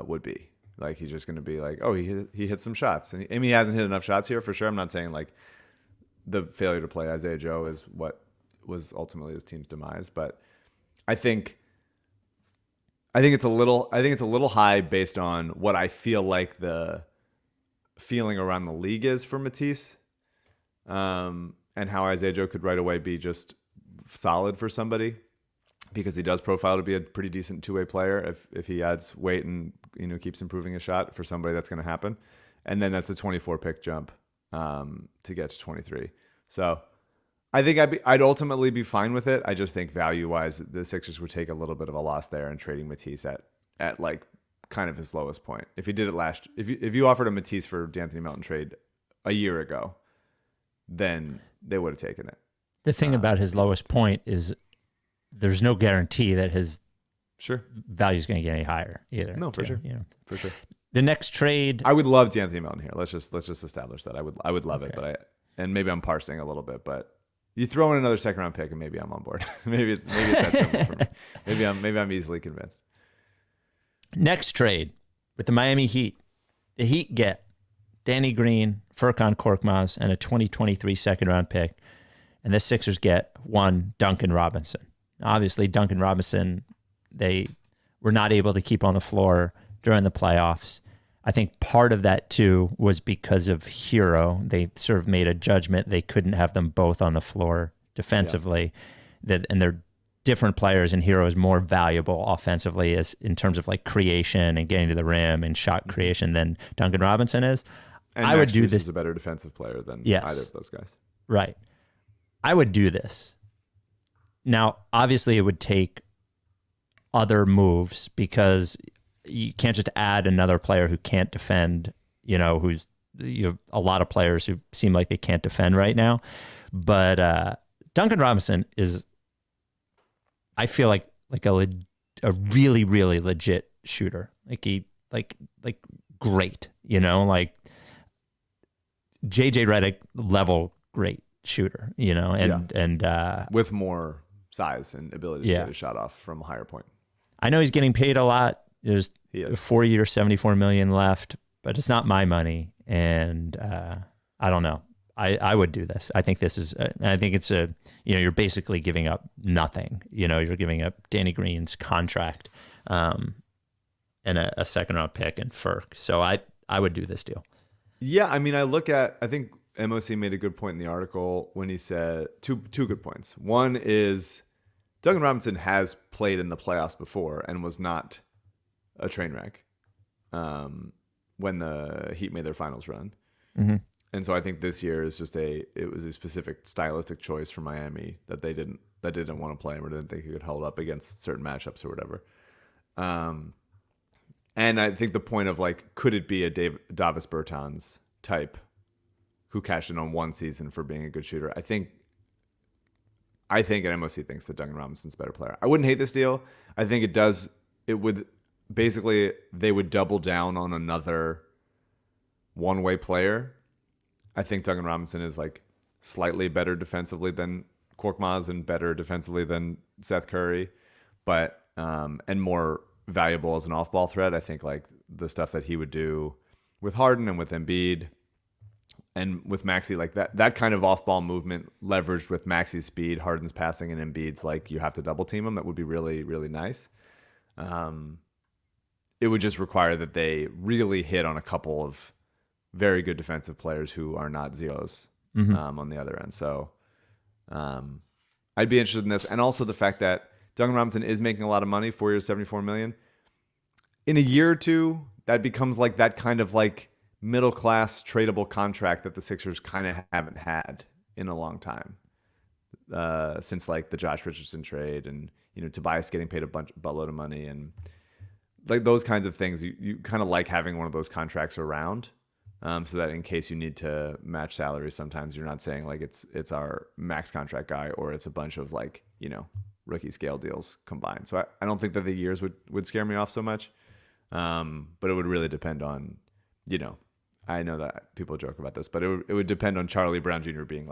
Speaker 3: would be. Like, he's just going to be like, oh, he hit some shots. And he hasn't hit enough shots here for sure. I'm not saying like the failure to play Isaiah Joe is what was ultimately his team's demise, but I think it's a little high based on what I feel like the feeling around the league is for Matisse, and how Isaiah Joe could right away be just solid for somebody, because he does profile to be a pretty decent two-way player if he adds weight and keeps improving his shot. For somebody, that's going to happen, and then that's a 24 pick jump to get to 23. So I think I'd ultimately be fine with it. I just think value-wise, the Sixers would take a little bit of a loss there in trading Matisse at like kind of his lowest point. If he did it if you offered a Matisse for D'Anthony Melton trade a year ago, then they would have taken it.
Speaker 1: The thing about his lowest point is there's no guarantee that his value is going to get any higher either.
Speaker 3: No, for sure. For sure.
Speaker 1: The next trade,
Speaker 3: I would love D'Anthony Melton here. Let's just establish that. I would love it, and maybe I'm parsing a little bit, but you throw in another second round pick and maybe I'm on board. maybe it's that simple for me. Maybe I'm easily convinced.
Speaker 1: Next trade with the Miami Heat. The Heat get Danny Green, Furkan Korkmaz, and a 2023 second round pick. And the Sixers get one Duncan Robinson. Obviously, Duncan Robinson, they were not able to keep on the floor during the playoffs. I think part of that, too, was because of Hero. They sort of made a judgment they couldn't have them both on the floor defensively. Yeah. And they're different players, and Hero is more valuable offensively as in terms of like creation and getting to the rim and shot creation than Duncan Robinson is.
Speaker 3: And
Speaker 1: I would do this.
Speaker 3: Is a better defensive player than either of those guys.
Speaker 1: Right. I would do this. Now, obviously, it would take other moves because you can't just add another player who can't defend, you have a lot of players who seem like they can't defend right now. But Duncan Robinson is, I feel like a a really, really legit shooter. Like great, like JJ Redick level great shooter, and
Speaker 3: with more size and ability to get a shot off from a higher point.
Speaker 1: I know he's getting paid a lot. There's
Speaker 3: He is.
Speaker 1: 4 years, $74 million left, but it's not my money, and I don't know. I would do this. I think this is. I think it's you're basically giving up nothing. You're giving up Danny Green's contract, and a second round pick and Ferk. So I would do this deal.
Speaker 3: Yeah, I mean, I think MOC made a good point in the article when he said two good points. One is Duncan Robinson has played in the playoffs before and was not a train wreck when the Heat made their finals run.
Speaker 1: Mm-hmm.
Speaker 3: And so I think this year is it was a specific stylistic choice for Miami that they didn't want to play him or didn't think he could hold up against certain matchups or whatever. And I think the point of could it be a Davis Bertans type who cashed in on one season for being a good shooter? I think and MOC thinks that Duncan Robinson's a better player. I wouldn't hate this deal. I think it would basically, they would double down on another one-way player. I think Duncan Robinson is slightly better defensively than Korkmaz and better defensively than Seth Curry, but and more valuable as an off-ball threat. I think the stuff that he would do with Harden and with Embiid and with Maxey, that kind of off-ball movement leveraged with Maxey's speed, Harden's passing, and Embiid's you have to double team him. That would be really, really nice. It would just require that they really hit on a couple of very good defensive players who are not zeros on the other end. So I'd be interested in this. And also the fact that Duncan Robinson is making a lot of money, 4 years, $74 million. In a year or two, that becomes that kind of middle-class tradable contract that the Sixers kind of haven't had in a long time. Since the Josh Richardson trade and, Tobias getting paid a buttload of money and those kinds of things, you kind of like having one of those contracts around. So that in case you need to match salaries, sometimes you're not saying it's our max contract guy or it's a bunch of rookie scale deals combined. So I don't think that the years would scare me off so much. But it would really depend on, I know that people joke about this, but it would depend on Charlie Brown Jr. being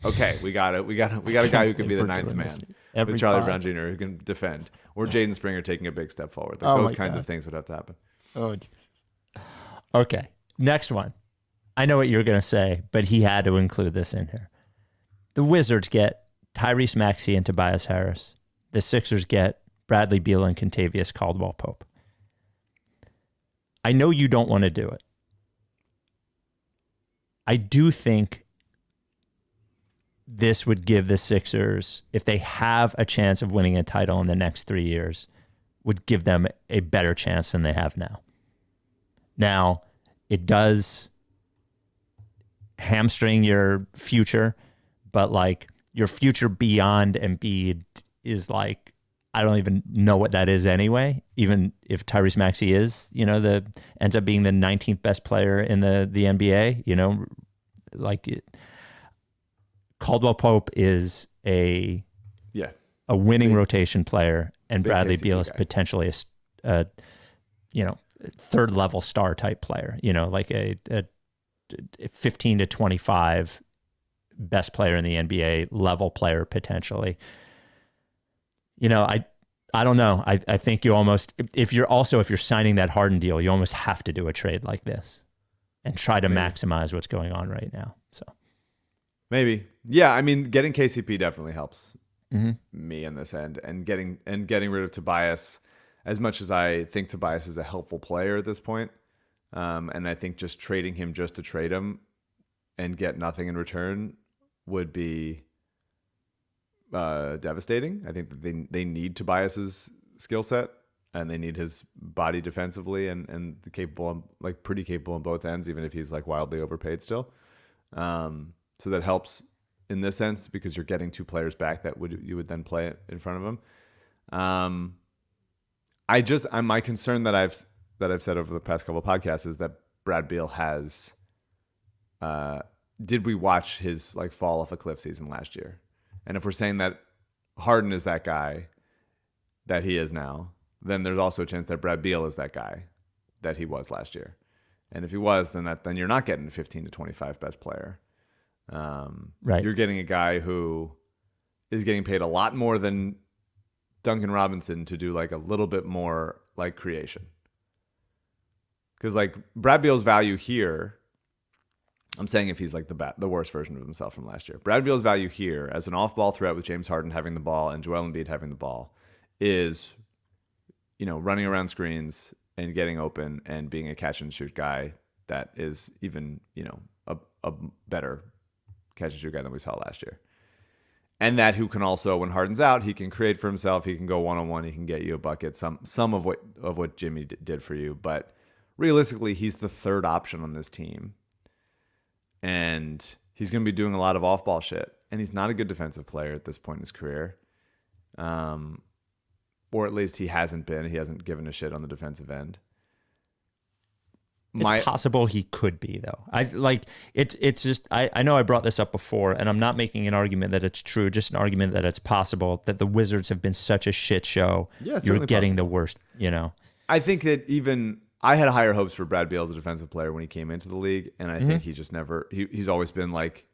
Speaker 3: okay, we got a guy who can be the ninth man with Charlie Brown Jr. who can defend, or Jaden Springer taking a big step forward. Those kinds of things would have to happen.
Speaker 1: Oh, Jesus. Okay. Next one. I know what you're going to say, but he had to include this in here. The Wizards get Tyrese Maxey and Tobias Harris. The Sixers get Bradley Beal and Kentavious Caldwell-Pope. I know you don't want to do it. I do think this would give the Sixers, if they have a chance of winning a title in the next 3 years, would give them a better chance than they have now. Now, it does hamstring your future, but your future beyond Embiid is I don't even know what that is anyway. Even if Tyrese Maxey is, ends up being the 19th best player in the NBA, Caldwell Pope is a winning rotation player, and Bradley Beal is potentially a third level star type player, a 15 to 25 best player in the NBA level player potentially. I don't know. I think you almost, if you're signing that Harden deal, you almost have to do a trade like this and try to maximize what's going on right now. So
Speaker 3: maybe, yeah. I mean, getting KCP definitely helps me in this end, and getting rid of Tobias. As much as I think Tobias is a helpful player at this point, and I think just trading him just to trade him and get nothing in return would be devastating. I think that they need Tobias's skill set, and they need his body defensively and pretty capable on both ends, even if he's wildly overpaid still. So that helps in this sense because you're getting two players back that you would then play it in front of him. My concern that I've said over the past couple of podcasts is that Brad Beal has. Did we watch his fall off a cliff season last year? And if we're saying that Harden is that guy that he is now, then there's also a chance that Brad Beal is that guy that he was last year. And if he was, then you're not getting 15 to 25 best player.
Speaker 1: Right.
Speaker 3: You're getting a guy who is getting paid a lot more than Duncan Robinson to do like a little bit more like creation. Because like Brad Beal's value here, I'm saying if he's like the worst version of himself from last year, Brad Beal's value here as an off-ball threat with James Harden having the ball and Joel Embiid having the ball is, running around screens and getting open and being a catch and shoot guy that is even, a better catch and shoot guy than we saw last year. And that who can also, when Harden's out, he can create for himself. He can go one-on-one. He can get you a bucket. Some of what Jimmy did for you. But realistically, he's the third option on this team. And he's going to be doing a lot of off-ball shit. And he's not a good defensive player at this point in his career. Or at least he hasn't been. He hasn't given a shit on the defensive end.
Speaker 1: It's possible he could be, though. It's just I know I brought this up before, and I'm not making an argument that it's true, just an argument that it's possible that the Wizards have been such a shit show.
Speaker 3: Yeah,
Speaker 1: you're getting the worst,
Speaker 3: I think that even I had higher hopes for Brad Beal as a defensive player when he came into the league, and I think he just never he's always been like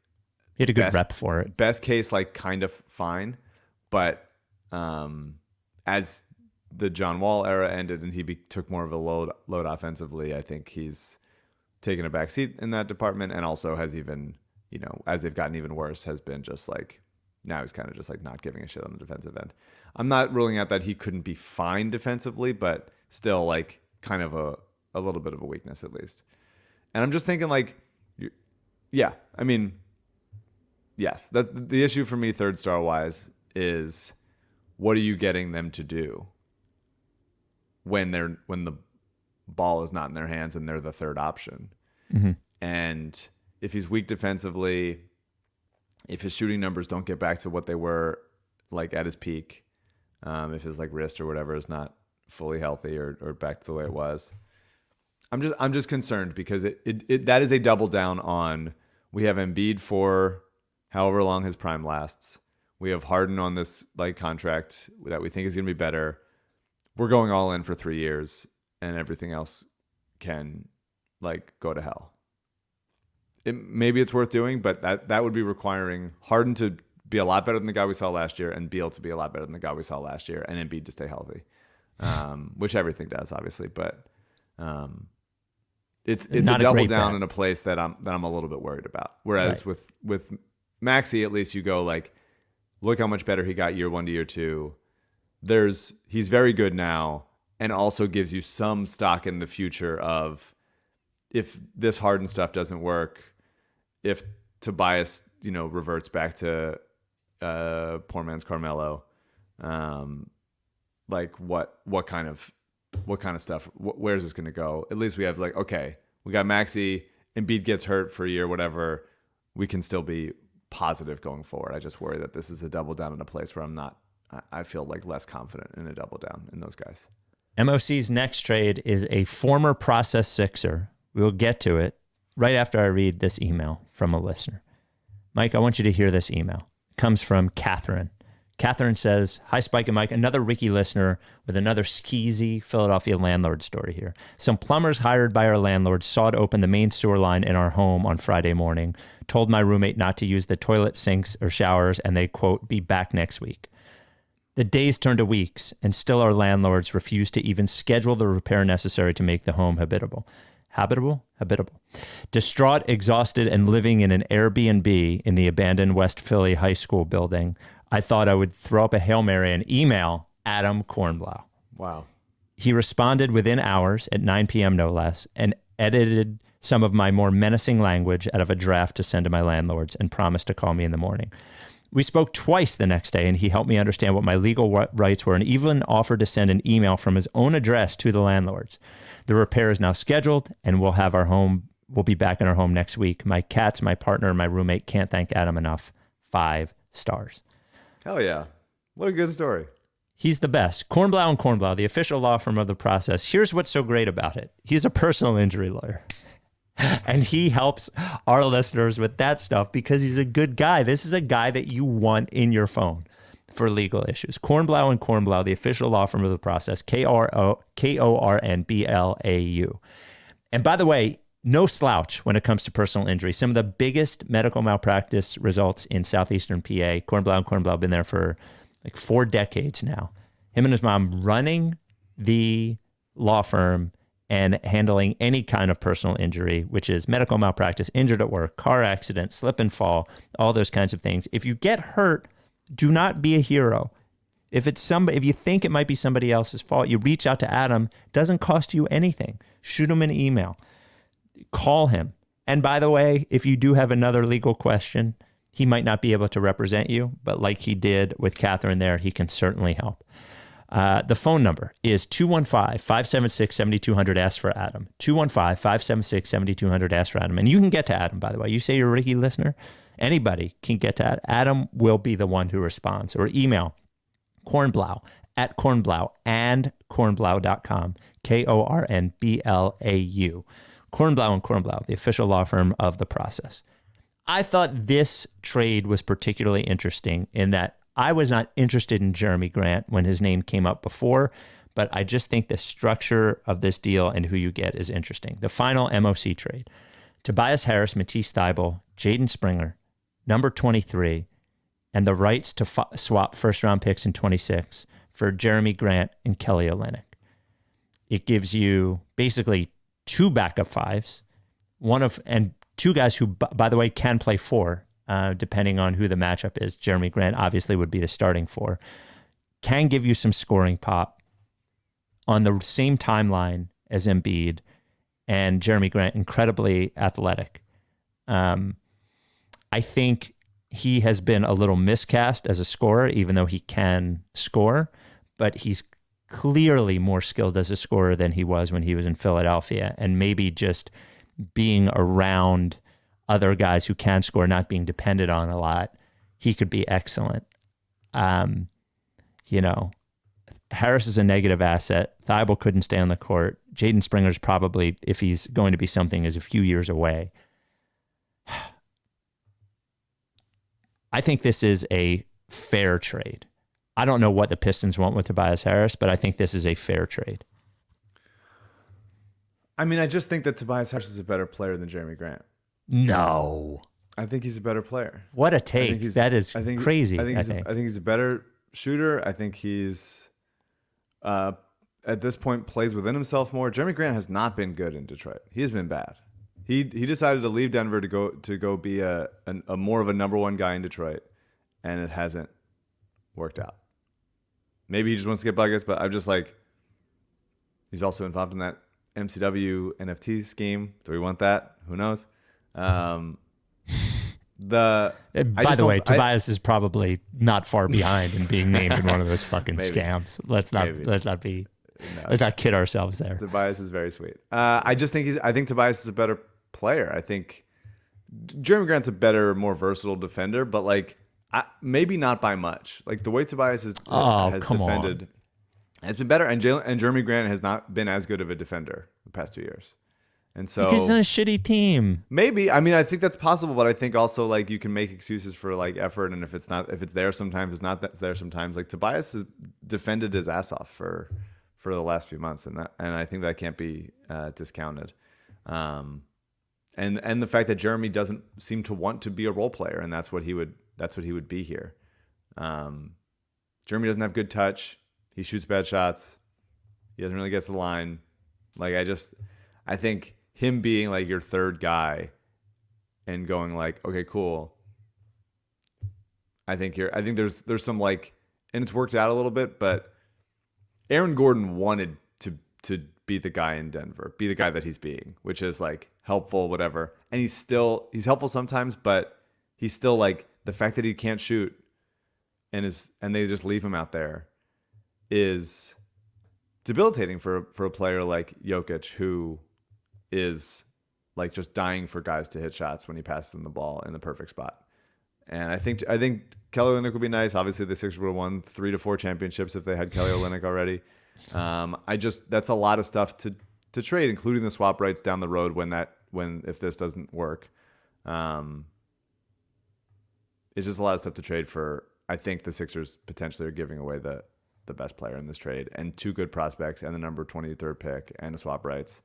Speaker 1: he had a good rep for it.
Speaker 3: Best case, like kind of fine, but as the John Wall era ended and he took more of a load offensively, I think he's taken a back seat in that department, and also has even, as they've gotten even worse, has been just like, now he's kind of just like not giving a shit on the defensive end. I'm not ruling out that he couldn't be fine defensively, but still like kind of a little bit of a weakness at least. And I'm just thinking like, yes, that the issue for me third star wise is what are you getting them to do when the ball is not in their hands and they're the third option. And if he's weak defensively, if his shooting numbers don't get back to what they were like at his peak, if his like wrist or whatever is not fully healthy or back to the way it was, I'm just concerned because it that is a double down on, we have Embiid for however long his prime lasts. We have Harden on this like contract that we think is going to be better. We're going all in for 3 years, and everything else can like go to hell. Maybe it's worth doing, but that would be requiring Harden to be a lot better than the guy we saw last year, and Beal to be a lot better than the guy we saw last year, and Embiid to stay healthy, which everything does, obviously. But it's a double down in a place that I'm a little bit worried about. Whereas with Maxey, at least you go like, look how much better he got year 1 to year 2. He's very good now, and also gives you some stock in the future of if this Harden stuff doesn't work, if Tobias, reverts back to poor man's Carmelo, like what kind of stuff, where's this going to go? At least we have like, okay, we got Maxey, Embiid gets hurt for a year, whatever, we can still be positive going forward. I just worry that this is a double down in a place where I feel like less confident in a double down in those guys.
Speaker 1: MOC's next trade is a former process Sixer. We will get to it right after I read this email from a listener. Mike, I want you to hear this email. It comes from Catherine. Catherine says, "Hi, Spike and Mike. Another Ricky listener with another skeezy Philadelphia landlord story here. Some plumbers hired by our landlord sawed open the main sewer line in our home on Friday morning, told my roommate not to use the toilet sinks or showers, and they, quote, be back next week. The days turned to weeks, and still our landlords refused to even schedule the repair necessary to make the home habitable. Habitable? Distraught, exhausted, and living in an Airbnb in the abandoned West Philly high school building, I thought I would throw up a Hail Mary and email Adam Kornblau.
Speaker 3: Wow.
Speaker 1: He responded within hours at 9 p.m. no less, and edited some of my more menacing language out of a draft to send to my landlords and promised to call me in the morning. We spoke twice the next day, and he helped me understand what my legal rights were and even offered to send an email from his own address to the landlords. The repair is now scheduled, and we'll be back in our home next week. My cats, my partner, and my roommate can't thank Adam enough. 5 stars.
Speaker 3: Hell yeah. What a good story.
Speaker 1: He's the best. Kornblau Kornblau, the official law firm of the process. Here's what's so great about it. He's a personal injury lawyer. And he helps our listeners with that stuff because he's a good guy. This is a guy that you want in your phone. for legal issues. Kornblau and Kornblau, the official law firm of the process, Kornblau. And by the way, no slouch when it comes to personal injury. Some of the biggest medical malpractice results in southeastern PA. Kornblau and Kornblau have been there for like 4 decades now. Him and his mom running the law firm and handling any kind of personal injury, which is medical malpractice, injured at work, car accident, slip and fall, all those kinds of things. If you get hurt, do not be a hero. If you think it might be somebody else's fault, you reach out to Adam. It doesn't cost you anything. Shoot him an email. Call him. And by the way, if you do have another legal question, he might not be able to represent you, but like he did with Catherine there, he can certainly help. The phone number is 215-576-7200. Ask for Adam. 215-576-7200. Ask for Adam. And you can get to Adam, by the way. You say you're a Ricky listener. Anybody can get to Adam. Adam will be the one who responds. Or email Kornblau at Kornblau and Kornblau.com. Kornblau. Kornblau and Kornblau, the official law firm of the process. I thought this trade was particularly interesting in that I was not interested in Jeremy Grant when his name came up before, but I just think the structure of this deal and who you get is interesting. The final MOC trade: Tobias Harris, Matisse Thybulle, Jaden Springer, number 23, and the rights to swap first-round picks in 26 for Jeremy Grant and Kelly Olynyk. It gives you basically 2 backup fives, and 2 guys who, by the way, can play 4. Depending on who the matchup is. Jeremy Grant obviously would be the starting 4. Can give you some scoring pop on the same timeline as Embiid, and Jeremy Grant, incredibly athletic. I think he has been a little miscast as a scorer, even though he can score, but he's clearly more skilled as a scorer than he was when he was in Philadelphia, and maybe just being around other guys who can score, not being depended on a lot, he could be excellent. Harris is a negative asset. Thybulle couldn't stay on the court. Jaden Springer's probably, if he's going to be something, is a few years away. I think this is a fair trade. I don't know what the Pistons want with Tobias Harris, but I think this is a fair trade.
Speaker 3: I mean, I just think that Tobias Harris is a better player than Jeremy Grant.
Speaker 1: No.
Speaker 3: I think he's a better player.
Speaker 1: What a take. That is crazy.
Speaker 3: I think he's a better shooter. I think he's, at this point, plays within himself more. Jeremy Grant has not been good in Detroit. He has been bad. He decided to leave Denver to go be a more of a number 1 guy in Detroit, and it hasn't worked out. Maybe he just wants to get buckets, but I'm just like, he's also involved in that MCW NFT scheme. Do we want that? Who knows? By the way, Tobias is probably not far behind in being named in one of those fucking scams. Let's not kid ourselves there. Tobias is very sweet. I think Tobias is a better player. I think Jeremy Grant's a better, more versatile defender, but like maybe not by much. Like the way Tobias has defended has been better, and Jeremy Grant has not been as good of a defender the past 2 years. And so
Speaker 1: because he's on a shitty team.
Speaker 3: Maybe. I mean, I think that's possible, but I think also like you can make excuses for like effort, and if it's there sometimes, it's not there sometimes. Like Tobias has defended his ass off for the last few months, and I think that can't be discounted. And the fact that Jeremy doesn't seem to want to be a role player, and that's what he would be here. Jeremy doesn't have good touch. He shoots bad shots. He doesn't really get to the line. Like I think him being like your third guy and going like, okay, cool. I think there's some like, and it's worked out a little bit, but Aaron Gordon wanted to be the guy in Denver, be the guy that he's being, which is like helpful, whatever. And he's helpful sometimes, but he's still like the fact that he can't shoot and they just leave him out there is debilitating for a player like Jokic, who is like just dying for guys to hit shots when he passes them the ball in the perfect spot. And I think Kelly Olynyk would be nice. Obviously, the Sixers would have won 3 to 4 championships if they had Kelly Olynyk already. That's a lot of stuff to trade, including the swap rights down the road if this doesn't work. It's just a lot of stuff to trade for. I think the Sixers potentially are giving away the best player in this trade and 2 good prospects and the number 23rd pick and a swap rights.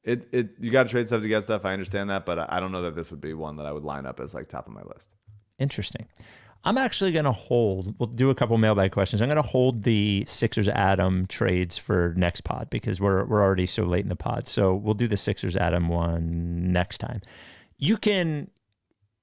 Speaker 3: You got to trade stuff to get stuff. I understand that, but I don't know that this would be one that I would line up as like top of my list.
Speaker 1: Interesting. I'm actually going to hold, we'll do a couple mailbag questions. I'm going to hold the Sixers Adam trades for next pod because we're already so late in the pod. So we'll do the Sixers Adam one next time. You can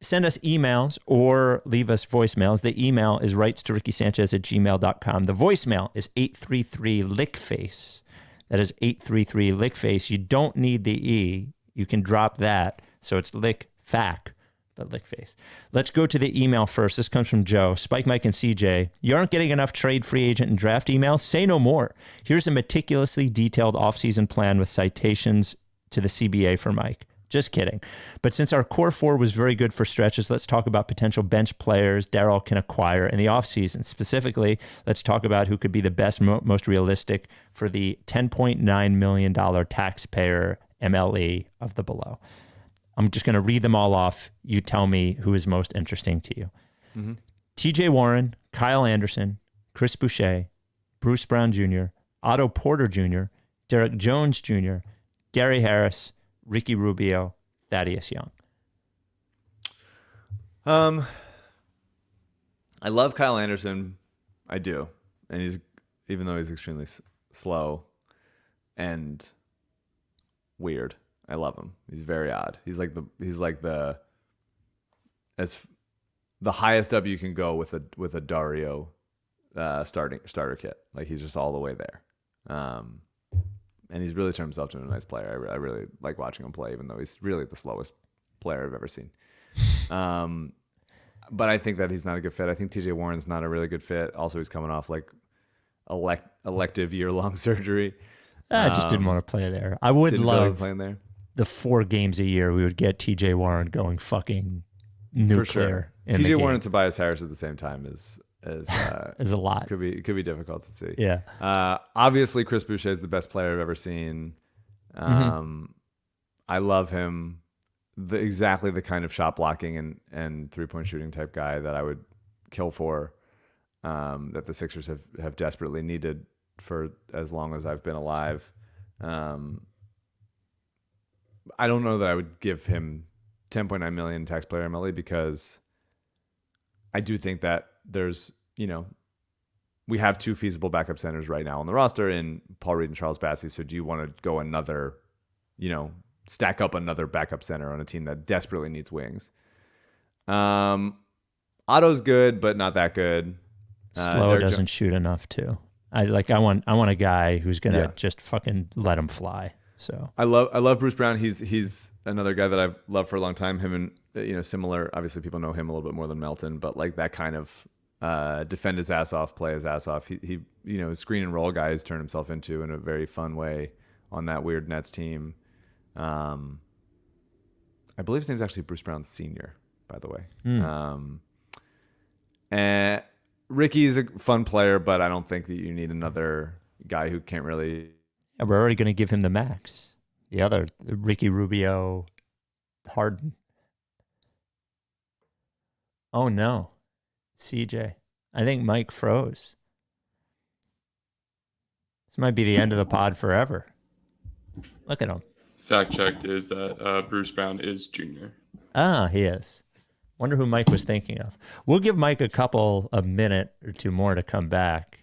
Speaker 1: send us emails or leave us voicemails. The email is writes-to-ricky-sanchez@gmail.com. The voicemail is 833-LICKFACE. That is 833-LICKFACE. You don't need the E. You can drop that. So it's lick-fac. But lick face. Let's go to the email first. This comes from Joe. Spike, Mike, and CJ. You aren't getting enough trade, free agent, and draft emails? Say no more. Here's a meticulously detailed offseason plan with citations to the CBA for Mike. Just kidding. But since our core 4 was very good for stretches, let's talk about potential bench players Daryl can acquire in the offseason. Specifically, let's talk about who could be the best, most realistic for the $10.9 million taxpayer MLE of the below. I'm just going to read them all off. You tell me who is most interesting to you.
Speaker 3: Mm-hmm.
Speaker 1: TJ Warren, Kyle Anderson, Chris Boucher, Bruce Brown Jr., Otto Porter Jr., Derek Jones Jr., Gary Harris, Ricky Rubio, Thaddeus Young.
Speaker 3: I love Kyle Anderson. I do. And even though he's extremely slow and weird, I love him. He's very odd. He's like the highest up you can go with a Dario starter kit. Like he's just all the way there. And he's really turned himself into a nice player. I really like watching him play, even though he's really the slowest player I've ever seen. But I think that he's not a good fit. I think TJ Warren's not a really good fit. Also, he's coming off like elective year-long surgery.
Speaker 1: I just didn't want to play there. I would love
Speaker 3: playing there.
Speaker 1: The 4 games a year we would get TJ Warren going fucking nuclear.
Speaker 3: For sure.
Speaker 1: In the
Speaker 3: TJ
Speaker 1: game.
Speaker 3: Warren and Tobias Harris at the same time is
Speaker 1: is a lot.
Speaker 3: Could be difficult to see.
Speaker 1: Yeah.
Speaker 3: Obviously, Chris Boucher is the best player I've ever seen. I love him. Exactly the kind of shot blocking and 3-point shooting type guy that I would kill for. That the Sixers have desperately needed for as long as I've been alive. I don't know that I would give him $10.9 million taxpayer MLE because I do think that there's, we have 2 feasible backup centers right now on the roster in Paul Reed and Charles Bassey. So do you want to go another, stack up another backup center on a team that desperately needs wings? Otto's good, but not that good.
Speaker 1: Slow doesn't shoot enough too. I want a guy who's gonna just fucking let him fly. So
Speaker 3: I love Bruce Brown. He's another guy that I've loved for a long time. Him and similar. Obviously, people know him a little bit more than Melton, but like that kind of defend his ass off, play his ass off. He screen and roll guy has turned himself into in a very fun way on that weird Nets team. I believe his name's actually Bruce Brown Sr., by the way. And Ricky is a fun player, but I don't think that you need another guy who can't really.
Speaker 1: Yeah, we're already going to give him the max. The other, Ricky Rubio, Harden. Oh, no. CJ. I think Mike froze. This might be the end of the pod forever. Look at him.
Speaker 2: Fact checked is that Bruce Brown is junior.
Speaker 1: Ah, he is. Wonder who Mike was thinking of. We'll give Mike a minute or 2 more to come back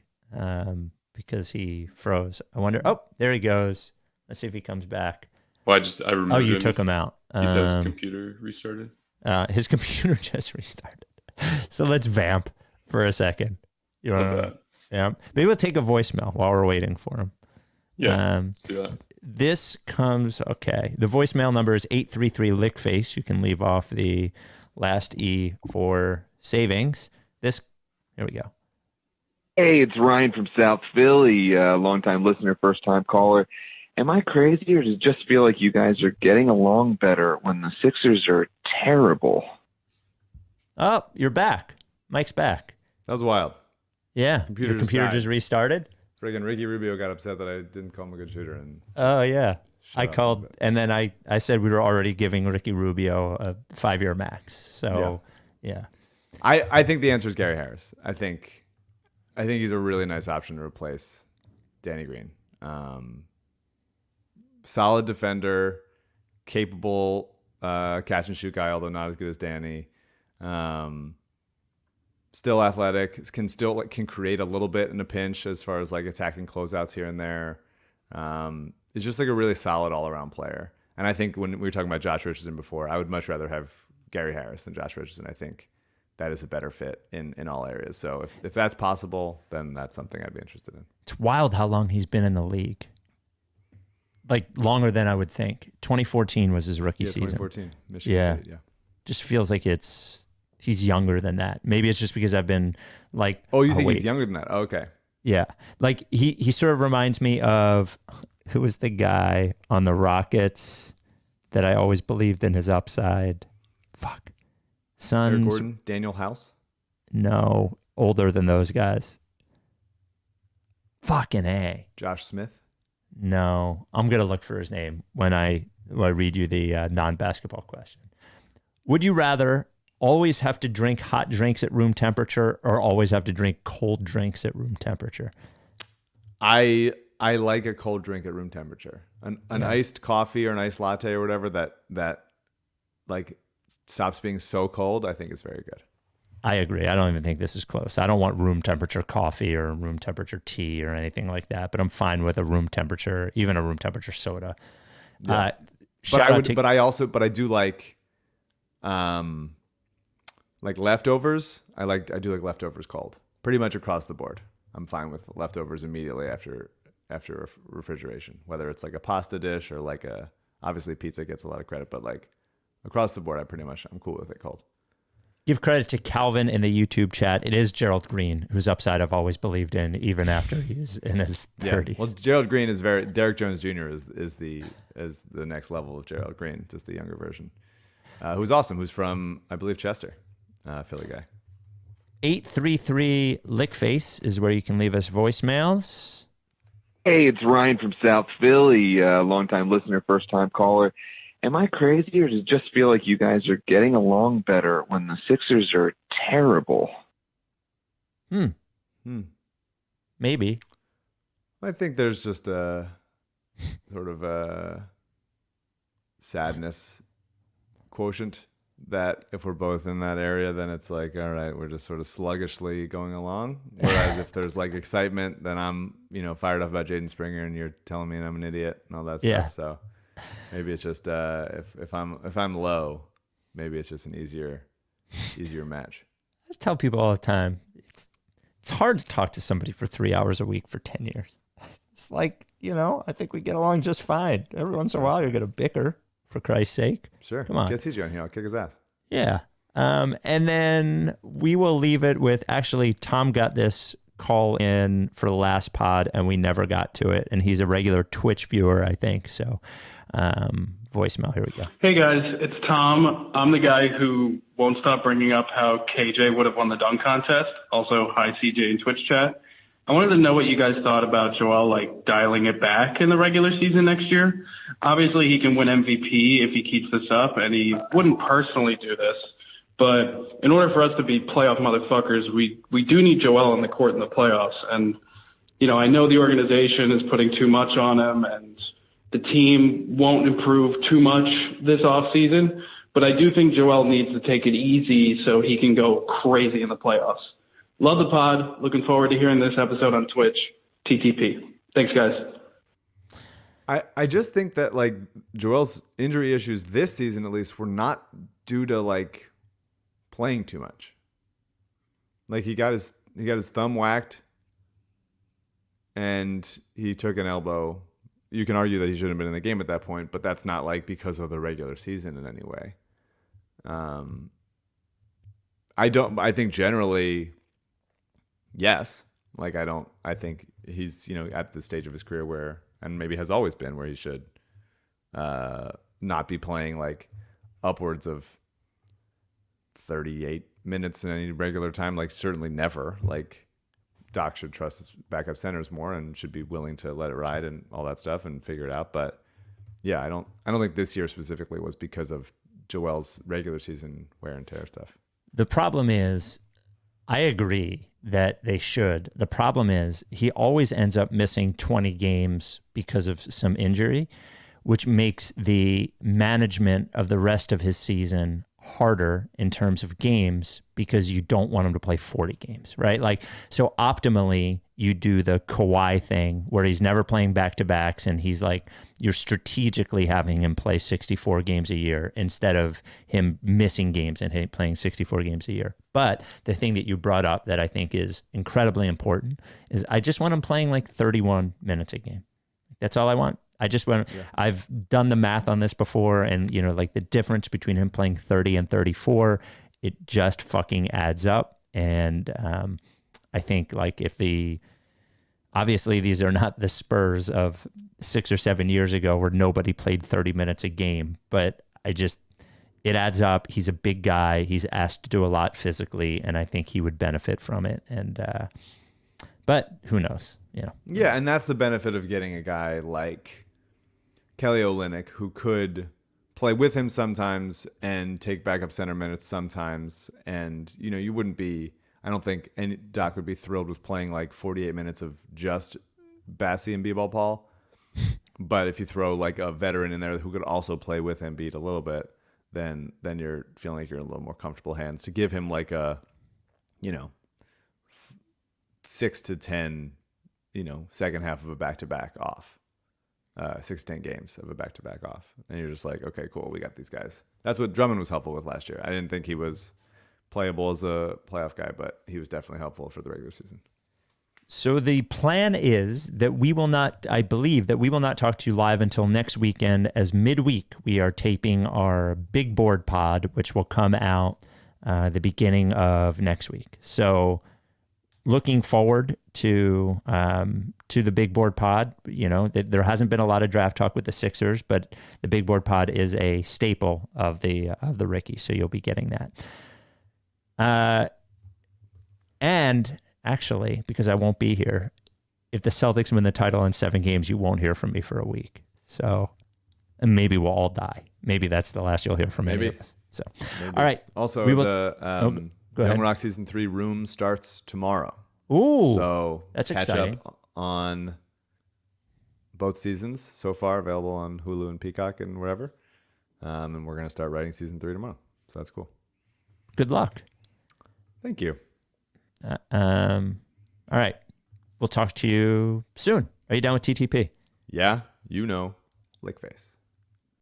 Speaker 1: because he froze. I wonder. Oh, there he goes. Let's see if he comes back.
Speaker 2: Well, I removed him.
Speaker 1: Oh, you took him out.
Speaker 2: He says his computer restarted.
Speaker 1: His computer just restarted. So let's vamp for a second. You want to? Yeah. Maybe we'll take a voicemail while we're waiting for him.
Speaker 2: Yeah. Let's do that.
Speaker 1: This comes okay. The voicemail number is 833-LICKFACE. You can leave off the last E for savings. Here we go.
Speaker 8: Hey, it's Ryan from South Philly, longtime listener, first-time caller. Am I crazy, or does it just feel like you guys are getting along better when the Sixers are terrible?
Speaker 1: Oh, you're back. Mike's back.
Speaker 3: That was wild.
Speaker 1: Yeah. Your computer just restarted?
Speaker 3: Friggin' Ricky Rubio got upset that I didn't call him a good shooter. And
Speaker 1: oh, yeah. I called, and then I said we were already giving Ricky Rubio a 5-year max. So, yeah.
Speaker 3: I think the answer is Gary Harris. I think he's a really nice option to replace Danny Green. Solid defender, capable catch and shoot guy, although not as good as Danny. Still athletic, can create a little bit in a pinch as far as like attacking closeouts here and there. Is just like a really solid all around player. And I think when we were talking about Josh Richardson before, I would much rather have Gary Harris than Josh Richardson. I think that is a better fit in all areas. So if that's possible, then that's something I'd be interested in.
Speaker 1: It's wild how long he's been in the league. Like longer than I would think. 2014 was his rookie season.
Speaker 3: 2014, Michigan State, yeah.
Speaker 1: Just feels like he's younger than that. Maybe it's just because I've been like,
Speaker 3: oh, you think he's younger than that? Oh, okay.
Speaker 1: Yeah. Like he sort of reminds me of who was the guy on the Rockets that I always believed in his upside. Fuck. Suns.
Speaker 3: Eric Gordon, Daniel House?
Speaker 1: No, older than those guys. Fucking A.
Speaker 3: Josh Smith?
Speaker 1: No, I'm going to look for his name when I read you the non-basketball question. Would you rather always have to drink hot drinks at room temperature or always have to drink cold drinks at room temperature?
Speaker 3: I like a cold drink at room temperature. An iced coffee or an iced latte or whatever that like stops being so cold, I think is very good.
Speaker 1: I agree. I don't even think this is close. I don't want room temperature coffee or room temperature tea or anything like that, but I'm fine with a room temperature, even a room temperature soda.
Speaker 3: Yeah. But I do like leftovers. I do like leftovers cold. Pretty much across the board. I'm fine with leftovers immediately after refrigeration, whether it's like a pasta dish or like obviously pizza gets a lot of credit, but like across the board, I'm cool with it cold.
Speaker 1: Give credit to Calvin in the YouTube chat. It is Gerald Green, whose upside I've always believed in, even after he's in his 30s.
Speaker 3: Yeah. Well, Gerald Green is Derek Jones Jr. is the next level of Gerald Green, just the younger version, who's awesome. Who's from, I believe, Chester, Philly guy.
Speaker 1: 833 Lickface is where you can leave us voicemails.
Speaker 8: Hey, it's Ryan from South Philly, longtime listener, first-time caller. Am I crazy, or does it just feel like you guys are getting along better when the Sixers are terrible?
Speaker 1: Maybe.
Speaker 3: I think there's just a sort of a sadness quotient that if we're both in that area, then it's like, all right, we're just sort of sluggishly going along. Whereas if there's like excitement, then I'm, fired up about Jaden Springer and you're telling me I'm an idiot and all that stuff.
Speaker 1: Yeah.
Speaker 3: So maybe it's just if I'm low, maybe it's just an easier match.
Speaker 1: I tell people all the time, it's hard to talk to somebody for 3 hours a week for 10 years. It's like, I think we get along just fine. Every once in a while, you're going to bicker, for Christ's sake.
Speaker 3: Sure.
Speaker 1: Come on.
Speaker 3: Get CJ on here. I'll kick his ass.
Speaker 1: Yeah. And then we will leave it with, actually, Tom got this call in for the last pod and we never got to it. And he's a regular Twitch viewer, I think. So voicemail, here we go.
Speaker 9: Hey guys, it's Tom. I'm the guy who won't stop bringing up how KJ would have won the dunk contest. Also, hi CJ in Twitch chat. I wanted to know what you guys thought about Joel dialing it back in the regular season next year. Obviously, he can win MVP if he keeps this up, and he wouldn't personally do this. But in order for us to be playoff motherfuckers, we do need Joel on the court in the playoffs. And, I know the organization is putting too much on him, and the team won't improve too much this offseason. But I do think Joel needs to take it easy so he can go crazy in the playoffs. Love the pod. Looking forward to hearing this episode on Twitch. TTP. Thanks, guys.
Speaker 3: I just think that Joel's injury issues this season, at least, were not due to playing too much. He got his thumb whacked and he took an elbow. You can argue that he shouldn't have been in the game at that point, but that's not because of the regular season in any way. I think generally, yes. I think he's, at the stage of his career where, and maybe has always been, where he should not be playing upwards of 38 minutes in any regular time. Certainly never. Doc should trust his backup centers more and should be willing to let it ride and all that stuff and figure it out. But yeah, I don't think this year specifically was because of Joel's regular season wear and tear stuff.
Speaker 1: The problem is, I agree that they should. The problem is he always ends up missing 20 games because of some injury, which makes the management of the rest of his season harder in terms of games because you don't want him to play 40 games, right? Like, so optimally you do the Kawhi thing where he's never playing back-to-backs and he's like, you're strategically having him play 64 games a year instead of him missing games and him playing 64 games a year. But the thing that you brought up that I think is incredibly important is I just want him playing like 31 minutes a game. That's all I want. I just want, I've done the math on this before, and you know, like the difference between him playing 30 and 34, it just fucking adds up. And I think like obviously these are not the Spurs of 6 or 7 years ago where nobody played 30 minutes a game, but it adds up. He's a big guy. He's asked to do a lot physically, and I think he would benefit from it. And, but who knows, you know?
Speaker 3: Yeah. And that's the benefit of getting a guy like Kelly Olynyk, who could play with him sometimes and take backup center minutes sometimes. And, you know, you wouldn't be, I don't think any Doc would be thrilled with playing like 48 minutes of just Bassie and B-Ball Paul. But if you throw like a veteran in there who could also play with him, beat a little bit, then you're feeling like you're in a little more comfortable hands to give him like a, you know, 6 to 10, you know, second half of a back-to-back off. 6 to 10 games of a back-to-back off. And you're just like, okay, cool, we got these guys. That's what Drummond was helpful with last year. I didn't think he was playable as a playoff guy, but he was definitely helpful for the regular season.
Speaker 1: So the plan is that I believe that we will not talk to you live until next weekend, as midweek we are taping our big board pod, which will come out the beginning of next week. So looking forward to the big board pod. You know, there hasn't been a lot of draft talk with the Sixers, but the big board pod is a staple of the Ricky, so you'll be getting that. And actually, because I won't be here, if the Celtics win the title in 7 games, you won't hear from me for a week. So, and maybe we'll all die. Maybe that's the last you'll hear from any of us. So, all right.
Speaker 3: Also,
Speaker 1: go
Speaker 3: Young
Speaker 1: ahead.
Speaker 3: Rock Season 3 room starts tomorrow.
Speaker 1: Ooh,
Speaker 3: so
Speaker 1: that's
Speaker 3: catch
Speaker 1: exciting.
Speaker 3: up on both seasons so far, available on Hulu and Peacock and wherever. And we're going to start writing Season 3 tomorrow. So that's cool.
Speaker 1: Good luck.
Speaker 3: Thank you.
Speaker 1: All right. We'll talk to you soon. Are you done with TTP?
Speaker 3: Yeah, you know, lick face.